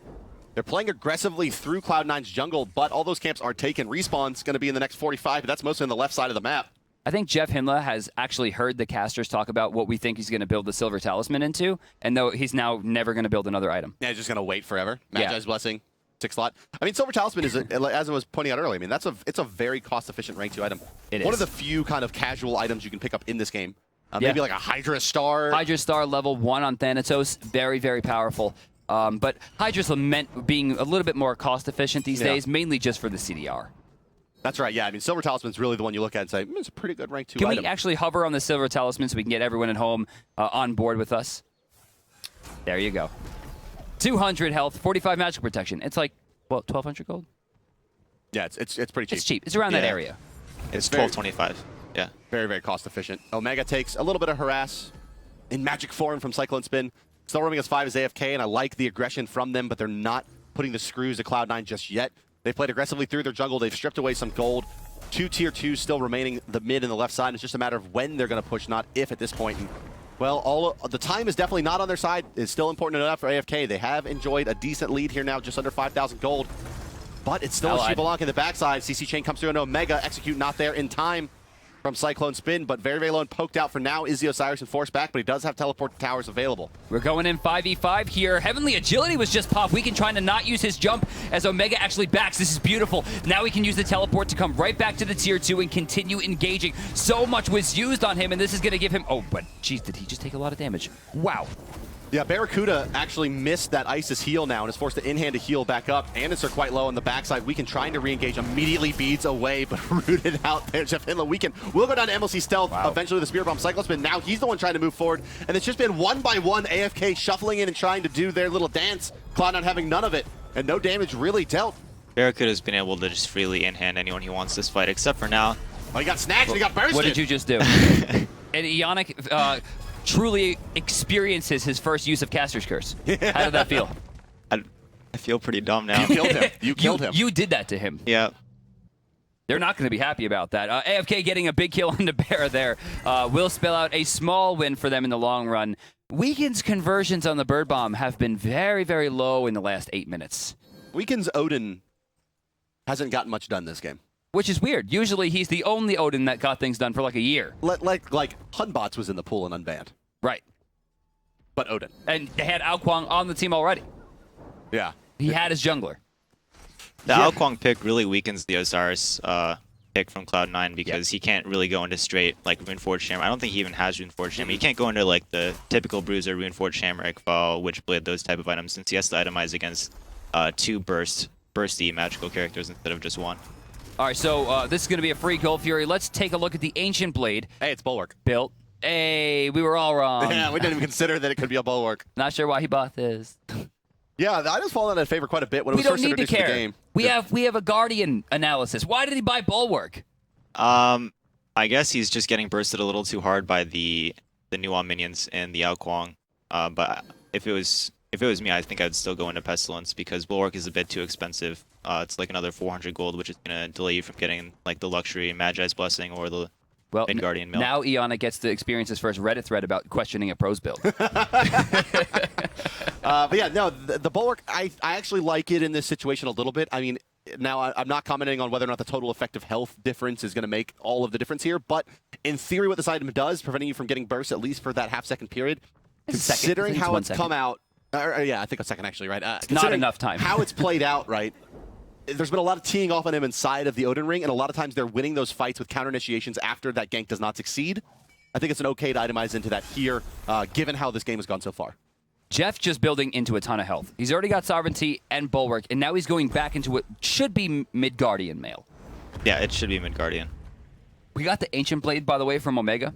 they're playing aggressively through Cloud9's jungle, but all those camps are taken. Respawn's going to be in the next 45, but that's mostly on the left side of the map. I think Jeff Hinla has actually heard the casters talk about what we think he's going to build the Silver Talisman into, and though he's now never going to build another item. Yeah, he's just going to wait forever. Magi's Blessing, 6 slot. I mean, Silver Talisman is, as I was pointing out earlier, I mean, it's a very cost-efficient rank 2 item. It is. One of the few kind of casual items you can pick up in this game. Maybe like a Hydra Star. Hydra Star level 1 on Thanatos, very, very powerful. But Hydra's lament being a little bit more cost-efficient these days, mainly just for the CDR. That's right, yeah. I mean, Silver Talisman's really the one you look at and say, it's a pretty good rank 2 Can item. we actually hover on the Silver Talisman so we can get everyone at home on board with us? There you go. 200 health, 45 magic protection. It's like, well, 1,200 gold? Yeah, it's pretty cheap. It's cheap. It's around that area. It's 1225. Yeah. Very, very cost efficient. Omega takes a little bit of harass in magic form from Cyclone Spin. Still roaming as 5 as AFK, and I like the aggression from them, but they're not putting the screws to Cloud9 just yet. They've played aggressively through their jungle. They've stripped away some gold. 2 tier 2s still remaining the mid and the left side. It's just a matter of when they're going to push, not if at this point. And, well, the time is definitely not on their side. It's still important enough for AFK. They have enjoyed a decent lead here now, just under 5,000 gold. But it's still a Shibalonk in the backside. CC Chain comes through and Omega. Execute not there in time from Cyclone Spin, but very, very low and poked out for now. Is the Osiris and force back, but he does have teleport towers available. We're going in 5v5 here. Heavenly Agility was just popped. Weekend trying to not use his jump as Omega actually backs. This is beautiful. Now he can use the teleport to come right back to the tier 2 and continue engaging. So much was used on him, and this is going to give him... Oh, but geez, did he just take a lot of damage? Wow. Yeah, Barracuda actually missed that Isis heal now and is forced to in-hand to heal back up. Anderson are quite low on the backside. Weekend trying to re-engage, immediately beads away, but rooted out there. Jeff Hinla, Weekend will go down to MLC Stealth, eventually the Spear Bomb Cyclone Spin. Now he's the one trying to move forward, and it's just been one by one AFK shuffling in and trying to do their little dance. Cloud9 having none of it, and no damage really dealt. Barracuda's been able to just freely in-hand anyone he wants this fight, except for now. Oh, he got snatched and he got bursted. What did you just do? And Ionic truly experiences his first use of Caster's Curse. How did that feel? I feel pretty dumb now. You killed him. You killed him. You did that to him. Yeah. They're not going to be happy about that. AFK getting a big kill on the bear there will spell out a small win for them in the long run. Weekend's conversions on the Bird Bomb have been very, very low in the last 8 minutes. Weekend's Odin hasn't gotten much done this game. Which is weird. Usually he's the only Odin that got things done for like a year. Like Hunbots was in the pool and unbanned. Right. But Odin. And they had Ao Kuang on the team already. Yeah. He had his jungler. The Ao Kuang pick really weakens the Osiris pick from Cloud9 because he can't really go into straight like Runeforged Hammer. I don't think he even has Runeforged Hammer. He can't go into like the typical Bruiser, Runeforged Hammer, Ekval, Witchblade, those type of items since he has to itemize against 2 bursty magical characters instead of just 1. All right, so this is going to be a free Gold Fury. Let's take a look at the Ancient Blade. Hey, it's Bulwark. Built. Hey, we were all wrong. Yeah, we didn't even consider that it could be a Bulwark. Not sure why he bought this. Yeah, the item's fallen out of favor quite a bit when it was first introduced to the game. We have a Guardian analysis. Why did he buy Bulwark? I guess he's just getting bursted a little too hard by the Nuon minions and the Ao Kuang. But if it was me, I think I'd still go into Pestilence because Bulwark is a bit too expensive. It's like another 400 gold, which is going to delay you from getting like the luxury Magi's Blessing or the Mid-Guardian Mill. Now Ionic gets to experience his first Reddit thread about questioning a pros build. But yeah, no, the Bulwark, I actually like it in this situation a little bit. I mean, now I'm not commenting on whether or not the total effective health difference is going to make all of the difference here, but in theory what this item does, preventing you from getting burst at least for that half-second period, considering how it's come out, yeah, I think a second actually, right? Not enough time. How it's played out, right? There's been a lot of teeing off on him inside of the Odin ring, and a lot of times they're winning those fights with counter initiations after that gank does not succeed. I think it's an okay to itemize into that here, given how this game has gone so far. Jeff just building into a ton of health. He's already got Sovereignty and Bulwark, and now he's going back into what should be Mid-Guardian Mail. Yeah, it should be Mid-Guardian. We got the Ancient Blade, by the way, from Omega.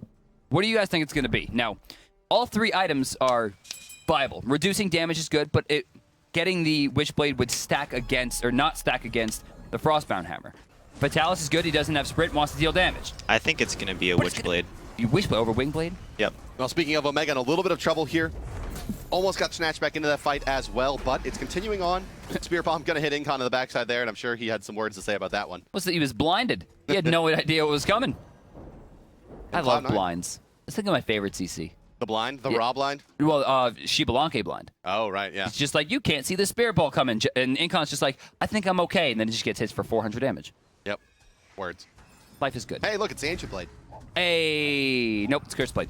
What do you guys think it's going to be? Now, all 3 items are viable. Reducing damage is good, but getting the Witchblade would stack against, or not stack against, the Frostbound Hammer. Vitalis is good. He doesn't have Sprint, wants to deal damage. I think it's going to be a Witchblade. Witchblade over Wingblade? Yep. Well, speaking of Omega, in a little bit of trouble here. Almost got snatched back into that fight as well, but it's continuing on. Spear Bomb going to hit Incon on the backside there, and I'm sure he had some words to say about that one. Was that he was blinded. He had no idea what was coming. I love blinds. Let's think of my favorite CC. The blind? The raw blind? Well, Shibalonke blind. Oh, right, yeah. It's just like, you can't see the Spirit Ball coming. And Incon's just like, I think I'm okay. And then he just gets hit for 400 damage. Yep. Words. Life is good. Hey, look, it's the Ancient Blade. Hey. Nope, it's Curse Blade.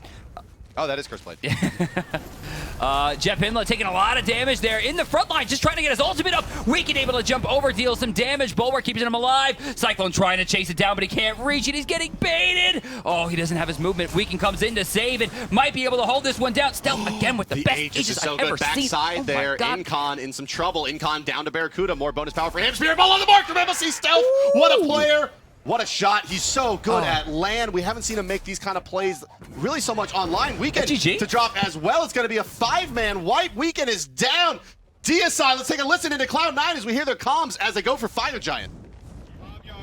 Oh, that is Curse Blade. Jeff Hinla taking a lot of damage there in the front line, just trying to get his ultimate up. Weekend able to jump over, deal some damage. Bulwark keeps him alive. Cyclone trying to chase it down, but he can't reach it. He's getting baited. Oh, he doesn't have his movement. Weekend comes in to save it. Might be able to hold this one down. Stealth again with the best Aegis is so I've good. ever seen. Backside Oh there. Incon in some trouble. Incon down to Barracuda. More bonus power for him. Spirit Ball on the mark from MLC Stealth. Ooh. What a player. What a shot. He's so good at land. We haven't seen him make these kind of plays really so much online. Weekend to drop as well. It's going to be a 5-man wipe. Weekend is down. DSI, let's take a listen into Cloud9 as we hear their comms as they go for Fire Giant.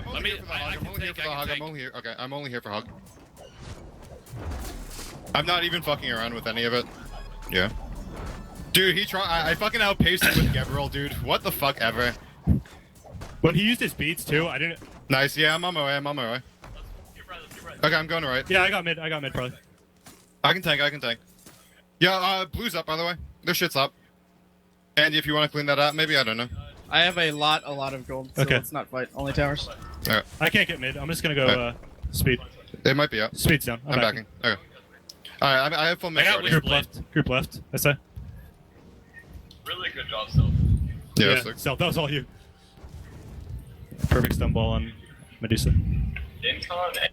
I'm only here for the hug. Okay, I'm only here for hug. I'm not even fucking around with any of it. Yeah. Dude, I fucking outpaced him with Gabriel, dude. What the fuck ever. But he used his beats too. I didn't. Nice. Yeah, I'm on my way. Okay, I'm going right. Yeah, I got mid probably. I can tank. Yeah, blue's up, by the way. Their shit's up. Andy, if you want to clean that up, maybe, I don't know. I have a lot of gold, so let's not fight. Only towers. Alright. I can't get mid. I'm just gonna go speed. It might be up. Speed's down. I'm backing. Okay. Alright, I have full mid. Group left. I say. Really good job, Sylph. Yeah, Stealth, that was all you. Perfect stun ball on Medusa. Incon.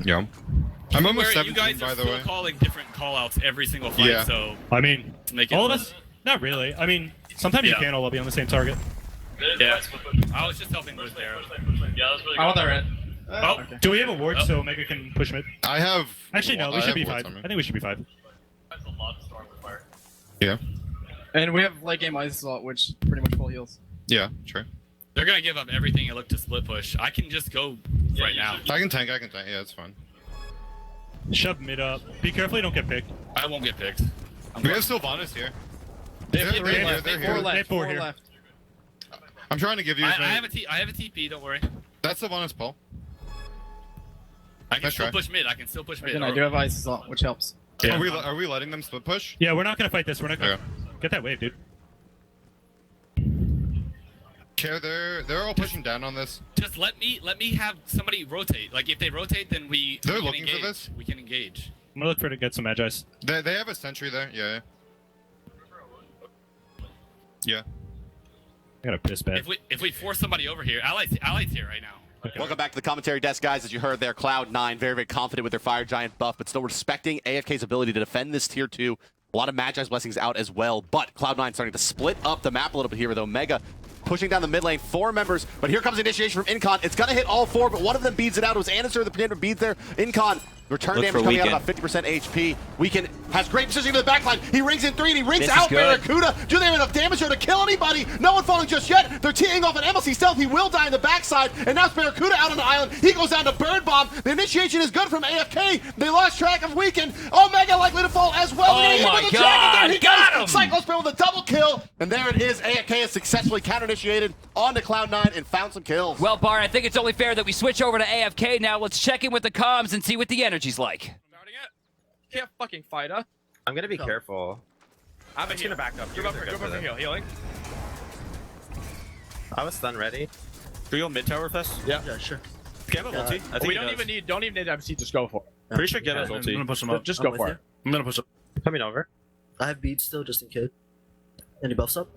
Yeah. I'm almost 17, you guys by the way. calling different callouts every single fight, so I mean, make it all of us? Not really. I mean, sometimes you can't all be on the same target. Yeah. I was just helping with there. Yeah, that was really good. I want that red. Okay. Do we have a ward so Omega can push mid? I have... Actually, no, we should be 5. I think we should be 5. That's a lot of storm with fire. Yeah. And we have late game ice assault, which pretty much full heals. Yeah, true. They're gonna give up everything and look to split push. I can just go right now. I can tank. Yeah, it's fine. Shove mid up. Be careful you don't get picked. I won't get picked. We have Sylvanas here. They're here. Four left. I'm trying to give you... I have a TP, don't worry. That's Sylvanas pull. I can still push mid. I I do have ice assault, which helps. Yeah. Are we letting them split push? Yeah, we're not gonna fight this. We're not gonna... Get that wave, dude. Okay, they're all pushing down on this. Just let me have somebody rotate. Like if they rotate, then They're looking for this? We can engage. I'm gonna look for to get some Magi's. They have a sentry there, yeah. Yeah. I got a piss bad. If we force somebody over here, Allied's here right now. Okay. Welcome back to the commentary desk, guys. As you heard there, Cloud9 very, very confident with their Fire Giant buff, but still respecting AFK's ability to defend this tier 2. A lot of Magi's blessings out as well, but Cloud9 starting to split up the map a little bit here with Omega pushing down the mid lane, 4 members, but here comes initiation from Incon. It's gonna hit all 4, but one of them beads it out. It was Anister, the pretender beads there. Incon, return damage coming out about 50% HP. Weekend has great positioning in the backline. He rings in 3 and he rings out Barracuda. Do they have enough damage here to kill anybody? No one falling just yet. They're teeing off an MLC stealth. He will die in the backside, and now it's Barracuda out on the island. He goes down to Bird Bomb. The initiation is good from AFK. They lost track of Weekend. Omega likely to fall as well. Oh my God, there he got him! Cyclospin with a double kill, and there it is. AFK has successfully counter-initiated onto Cloud9 and found some kills. Well, Bar, I think it's only fair that we switch over to AFK now. Let's check in with the comms and see what the energy's like. Can't fucking fight, huh? I'm gonna be careful. I'm just gonna back up. Go for heal. Healing. I was stun ready. Can we go mid tower fest? Yeah, sure. Get him ulti. I think We don't even need MC. Just go for it. Pretty sure get his ulti. I'm gonna push him up. Just go for it. I'm gonna push him. Coming over. I have beads still, just in case. Any buffs up?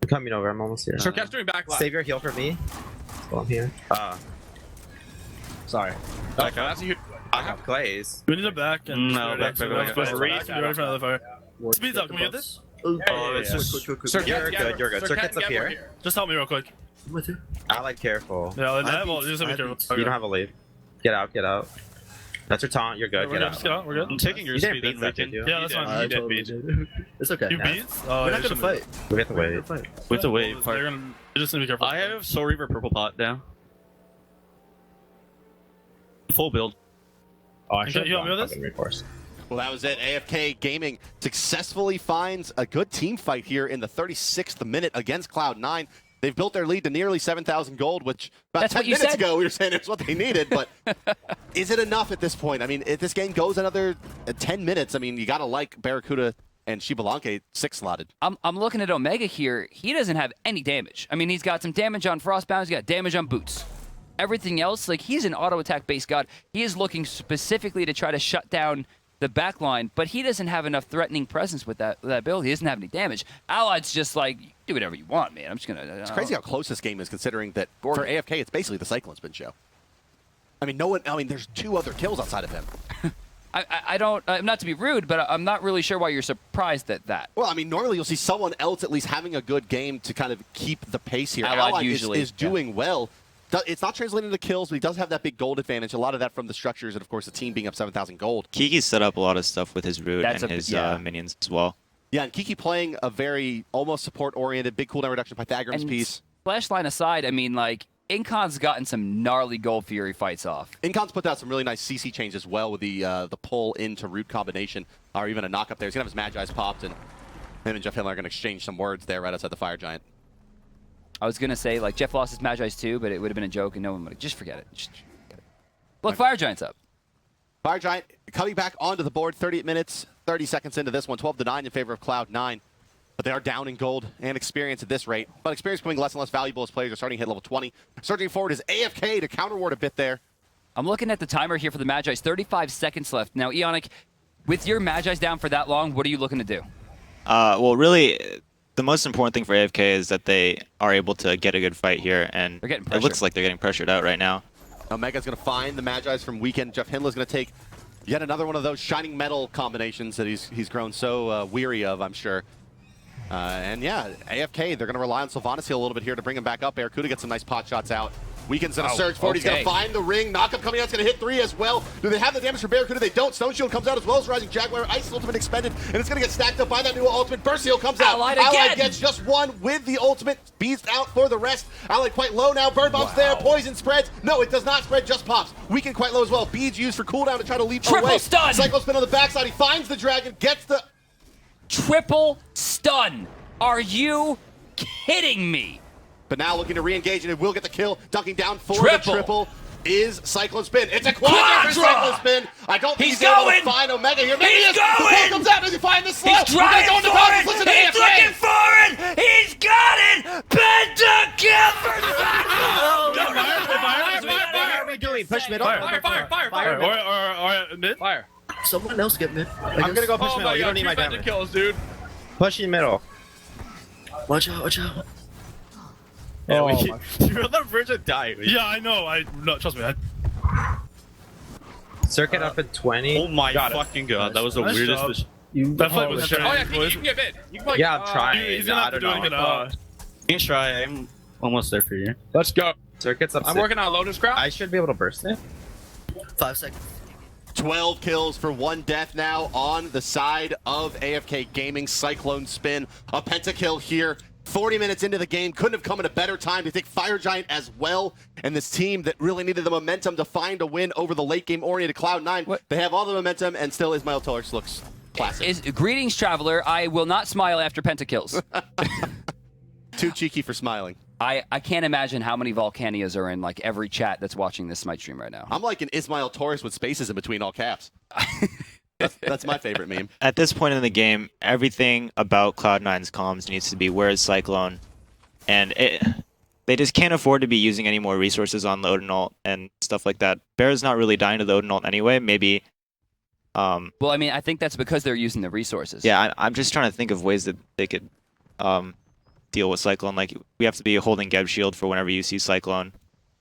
I'm coming over. I'm almost here. So Cat's doing back left. Save your heal for me. While I'm here. Sorry. Back up. That's a huge... I have glaze. We need it back. And No, back. Be ready for another fire. Speeds up. Can we get this? Oh, it's just. quick. Sir, You're good. Circuit's up here. Just help me real quick. I'm with you. Allied careful. Yeah, I have all. Just be careful. You don't have a lead. Get out. That's your taunt. You're good. We're good. Just get out. We're good. I'm taking your speed. beat that, did you? Yeah, that's fine. I totally did. It's okay. You beat? We're not gonna fight. We have to wait. With the wave. You just need to be careful. I have Soul Reaver purple pot down. Full build. Oh, I should you help me with this? Reinforce. Well, that was it. AFK Gaming successfully finds a good team fight here in the 36th minute against Cloud9. They've built their lead to nearly 7,000 gold, which about 10 minutes ago we were saying it's what they needed, but is it enough at this point? I mean, if this game goes another 10 minutes, I mean, you got to like Barracuda and Shibalanke 6-slotted. I'm looking at Omega here. He doesn't have any damage. I mean, he's got some damage on Frostbound. He's got damage on Boots. Everything else, like, he's an auto-attack based god. He is looking specifically to try to shut down the backline, but he doesn't have enough threatening presence with that build. He doesn't have any damage. Allied's just like, do whatever you want, man. I'm just gonna. It's crazy how close this game is, considering that for AFK, it's basically the Cyclone Spin show. I mean, there's 2 other kills outside of him. I don't, not to be rude, but I'm not really sure why you're surprised at that. Well, I mean, normally you'll see someone else at least having a good game to kind of keep the pace here. Allied usually is doing well. It's not translating to kills, but he does have that big gold advantage. A lot of that from the structures, and of course the team being up 7,000 gold. Kiki's set up a lot of stuff with his root and his minions as well. Yeah, and Kiki playing a very almost support-oriented, big cooldown reduction Pythagorum's piece. Flashline aside, I mean, like, Incon's gotten some gnarly Gold Fury fights off. Incon's put out some really nice CC change as well with the pull into root combination, or even a knock up there. He's going to have his Magi's popped, and him and Jeff Hindler are going to exchange some words there right outside the Fire Giant. I was going to say, like, Jeff lost his Magi's too, but it would have been a joke, and no one would have. Just forget it. Just forget it. Look, Fire Giant's up. Fire Giant coming back onto the board, 38 minutes, 30 seconds into this one, 12-9 in favor of Cloud9. But they are down in gold and experience at this rate. But experience becoming less and less valuable as players are starting to hit level 20. Surging forward is AFK to counterward a bit there. I'm looking at the timer here for the Magi's. 35 seconds left. Now, Ionic, with your Magi's down for that long, what are you looking to do? Well, really, the most important thing for AFK is that they are able to get a good fight here, and it looks like they're getting pressured out right now. Omega's going to find the Magi's from Weekend. Jeff Hindler's going to take yet another one of those shining metal combinations that he's grown so weary of, I'm sure. And yeah, AFK, they're going to rely on Sylvanas here a little bit here to bring him back up. Barracuda gets some nice pot shots out. Weekend's going to surge forward. He's going to find the ring. Knockup coming out. It's going to hit 3 as well. Do they have the damage for Barracuda? They don't. Stone Shield comes out as well as Rising Jaguar. Ice Ultimate expended, and it's going to get stacked up by that new ultimate. Burst Heal comes out. Allied gets just one with the ultimate. Beast out for the rest. Allied quite low now. Bird Bomb's there. Poison spreads. No, it does not spread. Just pops. Weekend quite low as well. Beads used for cooldown to try to leap Triple away. stun. Cyclo spin on the backside. He finds the dragon. Gets the... Triple stun. Are you kidding me? But now looking to re-engage, and it will get the kill. Dunking down for the triple is Cyclone Spin. It's a quadra for Cyclone Spin. I don't think he's able to find Omega here. Maybe he's going! The ball comes out. Does he find the slow? He's trying for it! Listen to He's AFK. looking for it! He's got it! Pentakill for What are we doing? Push middle. Fire. Mid. Fire. Someone else get mid. I'm gonna go push middle. You don't need my damage. Kills, dude. Pushing middle. Watch out, watch out. Yeah, you let the Virgin die. Yeah, I know. No, trust me. Circuit up at 20. Oh my fucking god, that was the weirdest. That fight was strange. Oh yeah, you can get mid. You can play. Yeah, I'm trying. He's gonna have to do it. You can try. I'm almost there for you. Let's go. Circuit's up. I'm working on Lotus Crowd. I should be able to burst it. 5 seconds. 12 kills for 1 death now on the side of AFK Gaming. Cyclone Spin, a pentakill here. 40 minutes into the game, couldn't have come at a better time to take Fire Giant as well. And this team that really needed the momentum to find a win over the late game oriented Cloud9. They have all the momentum, and still Ismail Torres looks classic. Greetings, Traveler. I will not smile after pentakills. Too cheeky for smiling. I can't imagine how many Volcanias are in like every chat that's watching this Smite stream right now. I'm like an Ismail Torres with spaces in between all caps. That's my favorite meme. At this point in the game, everything about Cloud9's comms needs to be where is Cyclone, and they just can't afford to be using any more resources on load and ult and stuff like that. Bear's not really dying to load and ult anyway. Maybe. Well, I mean, I think that's because they're using the resources. Yeah, I'm just trying to think of ways that they could deal with Cyclone. Like, we have to be holding Geb Shield for whenever you see Cyclone,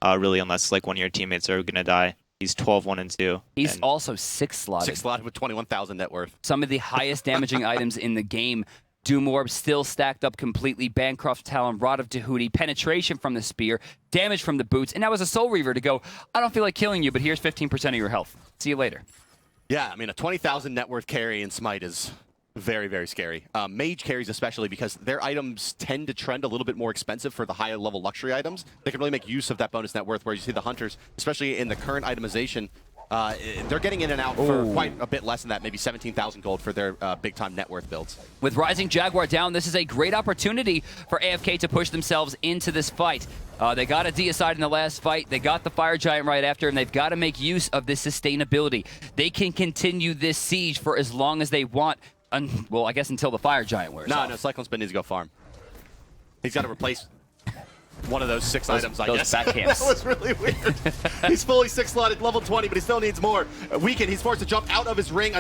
really, unless like one of your teammates are gonna die. He's 12-1-2. He's also 6-slotted. 6-slotted with 21,000 net worth. Some of the highest damaging items in the game. Doom Orb still stacked up completely. Bancroft Talon, Rod of Tahuti, penetration from the spear, damage from the boots, and that was a Soul Reaver to go, I don't feel like killing you, but here's 15% of your health. See you later. Yeah, I mean, a 20,000 net worth carry in Smite is very, very scary. Mage carries especially because their items tend to trend a little bit more expensive for the higher level luxury items. They can really make use of that bonus net worth, where you see the hunters, especially in the current itemization, they're getting in and out for quite a bit less than that, maybe 17,000 gold for their big-time net worth builds. With Rising Jaguar down, this is a great opportunity for AFK to push themselves into this fight. They got a deicide in the last fight. They got the Fire Giant right after, and they've got to make use of this sustainability. They can continue this siege for as long as they want. Well, I guess until the Fire Giant wears off. No, Cyclone Spin needs to go farm. He's got to replace one of those 6 items, I guess. Back camps. That was really weird. He's fully 6-slotted, level 20, but he still needs more. Weekend, he's forced to jump out of his ring.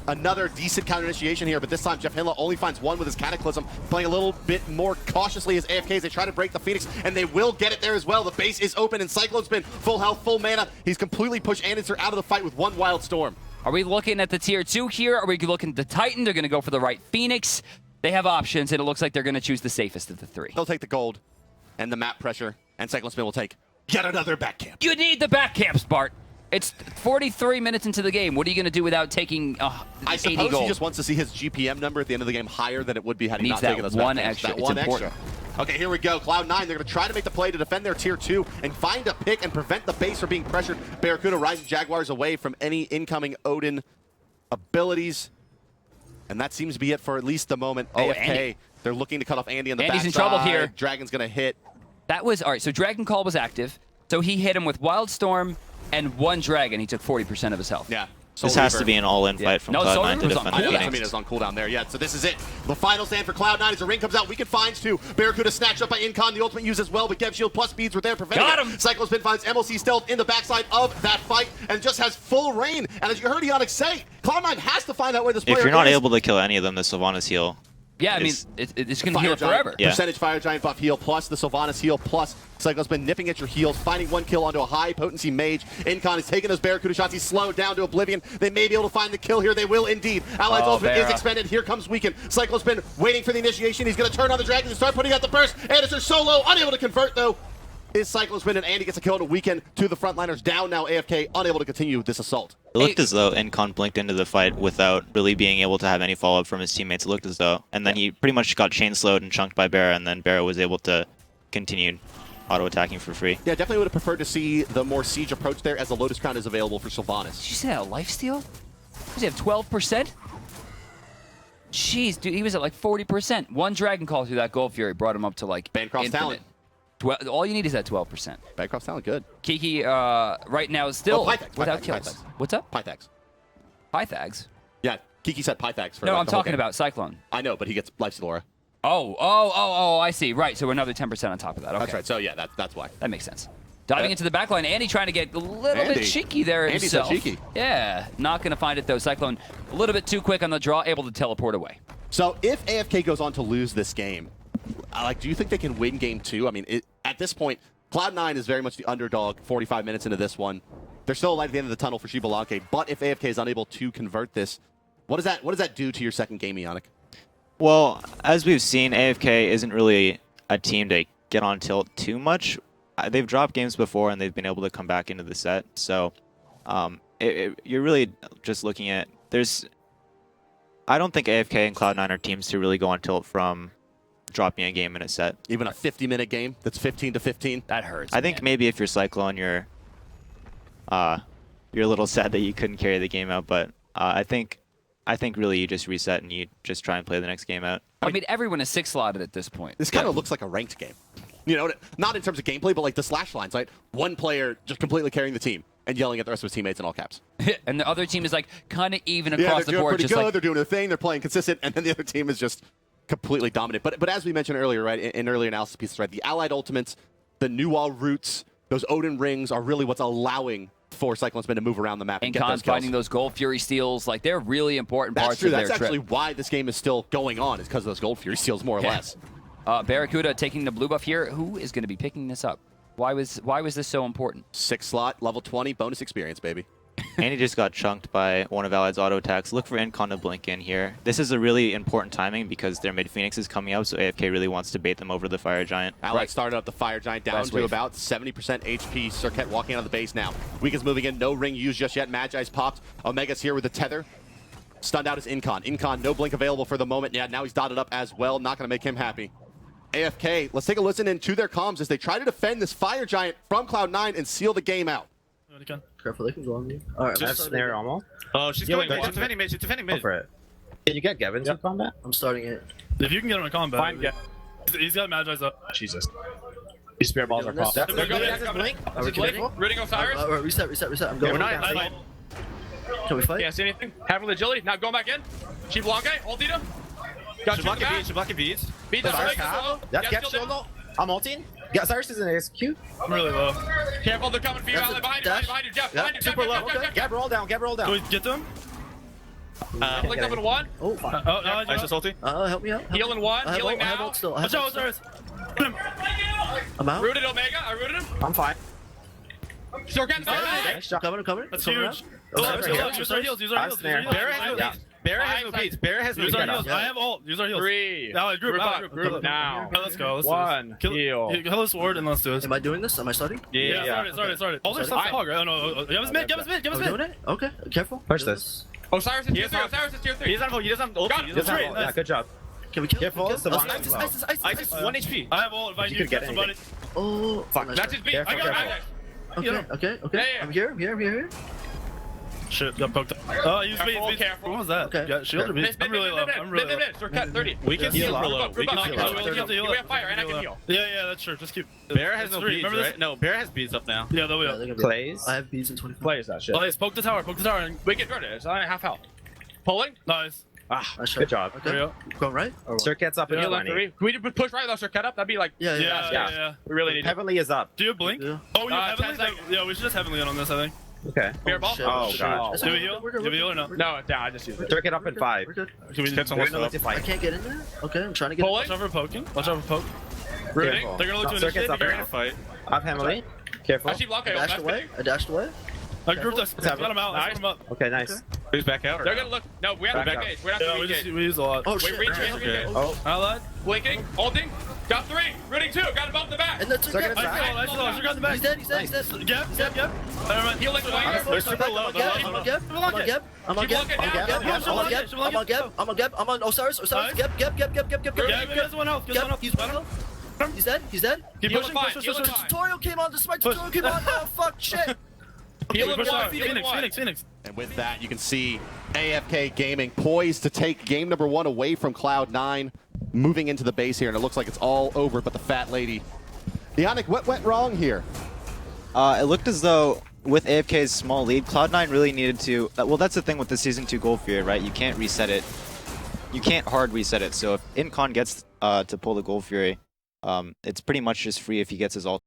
Another decent counter initiation here, but this time Jeff Hindler only finds 1 with his Cataclysm, playing a little bit more cautiously as AFK as they try to break the Phoenix, and they will get it there as well. The base is open, and Cyclone Spin, full health, full mana. He's completely pushed Anderson out of the fight with 1 Wild Storm. Are we looking at the tier 2 here? Are we looking at the Titan? They're going to go for the right Phoenix. They have options, and it looks like they're going to choose the safest of the 3. They'll take the gold and the map pressure, and Cyclone Spin will take yet another back camp. You need the back camps, Bart. It's 43 minutes into the game. What are you going to do without taking 80 I suppose gold? he just wants to see his GPM number at the end of the game higher than it would be had he Needs not taken that those back one camps. extra. That It's one important. extra. Okay, here we go. Cloud9, they're going to try to make the play to defend their tier 2 and find a pick and prevent the base from being pressured. Barracuda riding Jaguars away from any incoming Odin abilities. And that seems to be it for at least the moment. Oh, AFK, Andy. They're looking to cut off Andy on the Andy's backside. in trouble here. Dragon's going to hit. That was, all right, so Dragon Call was active. So he hit him with Wildstorm and 1 Dragon. He took 40% of his health. Yeah. This has to be an all-in fight from No, Cloud9 Soul to Reaver was on defend I know the that Phoenix. Tamina is on cooldown there. Yeah, so this is it. The final stand for Cloud9 as the ring comes out. Weekend finds 2. Barracuda snatched up by Incon. The ultimate used as well, but Gev Shield plus speeds were there preventing Got it. him! Cyclospin finds MLC Stealth in the backside of that fight and just has full reign. And as you heard Ionic say, Cloud9 has to find out where this player If you're not is. able to kill any of them, the Sylvanas heal. Yeah, I mean, is- it's going to heal Fire Giant, forever. Yeah. Percentage Fire Giant buff heal plus the Sylvanas heal plus Cyclospin nipping at your heals, finding 1 kill onto a high potency mage. Incon is taking those Barracuda shots. He's slowed down to oblivion. They may be able to find the kill here. They will indeed. Allied's ultimate is expended. Here comes Weekend. Cyclospin waiting for the initiation. He's going to turn on the dragons and start putting out the burst. Anderson solo, unable to convert though. Is Cyclospin, and Andy gets a kill on a Weekend to the frontliners. Down now, AFK, unable to continue this assault. It looked as though Incon blinked into the fight without really being able to have any follow-up from his teammates. It looked as though. And then he pretty much got chain slowed and chunked by Barra, and then Barra was able to continue auto-attacking for free. Yeah, definitely would have preferred to see the more siege approach there as the Lotus Crown is available for Sylvanas. Did you say that a lifesteal? Does he have 12%? Jeez, dude, he was at like 40%. 1 Dragon Call through that Gold Fury brought him up to like Bancroft's infinite. talent. All you need is that 12%. Bancroft's talent good. Kiki right now is still Pythax, without Pythax, kills. Pythax. What's up? Pythax. Pythags? Yeah, Kiki said Pythax for No, like, I'm the whole talking game. about Cyclone. I know, but he gets Lifesteal Aura. Oh, I see. Right, so another 10% on top of that. Okay. That's right. So yeah, that's why. That makes sense. Diving into the back line, Andy trying to get a little Andy. bit cheeky there Andy's himself. so cheeky. Yeah, not going to find it though. Cyclone a little bit too quick on the draw, able to teleport away. So if AFK goes on to lose this game, do you think they can win game 2? I mean, at this point, Cloud9 is very much the underdog 45 minutes into this one. There's still a light at the end of the tunnel for Shibalanke, but if AFK is unable to convert this, what does that do to your second game, Ionic? Well, as we've seen, AFK isn't really a team to get on tilt too much. They've dropped games before, and they've been able to come back into the set. So you're really just looking at... I don't think AFK and Cloud9 are teams to really go on tilt from dropping a game in a set. Even a 50-minute game that's 15-15? That hurts. I think maybe if you're Cyclone, you're a little sad that you couldn't carry the game out, but I think really you just reset and you just try and play the next game out. I mean, everyone is 6-slotted at this point. This kind of looks like a ranked game. You know, not in terms of gameplay, but like the slash lines, right? One player just completely carrying the team and yelling at the rest of his teammates in all caps. And the other team is like kind of even Yeah, across they're the doing board. pretty Just good. like, They're doing their thing. They're playing consistent, and then the other team is just completely dominant. But as we mentioned earlier, right, in earlier analysis pieces, right, the Allied ultimates, the new wall roots, those Odin rings are really what's allowing for Cyclone Spin to move around the map and get those Incon's kills. finding those Gold Fury steals. Like, they're really important That's parts true. of That's their actually trip. why this game is still going on, is because of those Gold Fury steals, more or less. Barracuda taking the blue buff here. Who is going to be picking this up? Why was this so important? 6 slot, level 20, bonus experience, baby. Andy just got chunked by one of Allied's auto attacks. Look for Incon to blink in here. This is a really important timing because their mid Phoenix is coming up, so AFK really wants to bait them over the Fire Giant. Allied started up the Fire Giant down Last to wave. about 70% HP. Circuit walking out of the base now. Weak is moving in, no ring used just yet. Magi's popped. Omega's here with the tether. Stunned out is Incon. Incon, no blink available for the moment. Yeah, now he's dotted up as well. Not going to make him happy. AFK, let's take a listen into their comms as they try to defend this Fire Giant from Cloud9 and seal the game out. Careful, they can go on me. Alright, That's snare almost. Oh, she's Yeah, going wait, mid. She's defending mid. She's defending Go mid. for it. Can you get Gavin in combat? I'm starting it. If you can get him in combat. Fine, yeah. He's got Magi's up. Jesus. These spirit balls are Doing this? crossed. They're going Is in. Blink? Are we Is Blink committing? rooting Osiris? Reset. I'm going. We're not fight. Can we fight? Can't see anything. Having agility. Now going back in. Shibalanke, ulted him. Got you in the back. She's blocking beads. Beat the Osiris Omega half. solo. That's Yeah, get still shield down. low. I'm ulting. Yeah, Osiris is in ASQ. I'm really low. Careful, they're coming for you. That's Ally, a behind you, dash. behind you, Jeff. Yeah, Behind you, Jeff, super low. Jeff. Gab roll down. Can we get them? Blink up in one. Oh, fuck. I just ulti. Help me out. Healing one. I have Healing ult, I have now. ult still. I have Watch out, ult still. Osiris. I'm out. Rooted Omega. I rooted him. I'm fine. Sorkin, Nice shot. I'm coming. That's Coming huge. out. Use our heals. Barrett has no beats. Barrett has no Use our heals. beats. I have ult. Use our heals. 3. Now, group Now. Let's go. Let's 1. do this. Heal. Kill this ward and let's do this. Am I doing this? Am I starting? Yeah. Start it. All their stuff's hog, right? Oh no. Give us mid. Give us I'm doing mid. it? Okay, careful. Push this. Osiris is tier 3. Osiris is tier 3. He doesn't have ult. Got it. That's right. Yeah, good job. Can we kill? Careful, Can we kill? Savannah as well. Isis. 1 HP. I have ult. If I You do, could get get somebody. Oh, Fuck. nice That's try. his beat. Careful, I got it. careful. Okay. Yeah. I'm here. Shit, got poked up. Oh, use Careful, beat. careful. What was that? Okay. Got shield or beat? I'm really low. Short cut 30. We can heal for low. We can Group heal up. for low. We have fire and I can heal. Yeah, that's true. Just keep. Bear has no It's three. beads, Remember this? right? No, Bear has beads up now. Yeah, there we Yeah, go. they're gonna be- Plays. I have beads in 25. Players that shit. Oh, yes, poke the tower. And We can turn it. It's only half health. Pulling. nice. Ah, Nice good shot. job. There you Okay. go. Going right? Or what? Circuit gets up in Heal on 20. 3. Can we push right with our short cut up? That'd be like. Yeah. Yeah. We really need it. Heavenly is up. Do you blink? Yeah. Oh, you have 10 heavenly? seconds. Yeah, we should just heavenly on this, I think. Okay. Bear ball. Shit, Oh, shit. God. It's Do we okay, heal? we're good, Do we heal or we're no? good. No, it's down. I just used it. Circuit up in 5. We're good. Can we Get someone We're going to I fight. can't get in there? Okay, I'm trying to get Pulling. Watch out for poking. Watch out for poke. Rooting. Careful. They're gonna look to Circuit's initiate. up They're in gonna fight. Up Heavenly. Careful. I see Blanco. I dashed away. I grouped us. Let's have Got him out. Let's Nice. put him up. Okay, nice. Who's back out? or They're no? gonna look. No, we have to Back up. engage. We have Yeah, to we engage. use a lot. Oh, Wait, shit. reach, okay. reach, reach. Oh, Allied. Blinking. Holding. Got 3. Rooting 2. Got him up the back. And that's Circuit okay. is back. Nice roll. Got the back. He's dead. He's dead. Gap. Never mind. Heal like the They're super low. I'm on Geb. I'm on Geb. I'm on Osiris. Nice. Geb. Yeah, he has one health. He's dead. He's dead. Keep Heal pushing. at Push. five, heal at five. Tutorial came on. The smite Push. tutorial came on. Oh, fuck. Shit. Heal Push at out. 1. Phoenix. And with that, you can see AFK Gaming poised to take game number 1 away from Cloud9, moving into the base here, and it looks like it's all over but the fat lady. Yannick, what went wrong here? It looked as though with AFK's small lead, Cloud9 really needed to... well, that's the thing with the Season 2 Gold Fury, right? You can't reset it. You can't hard reset it. So if Incon gets to pull the Gold Fury, it's pretty much just free if he gets his ult.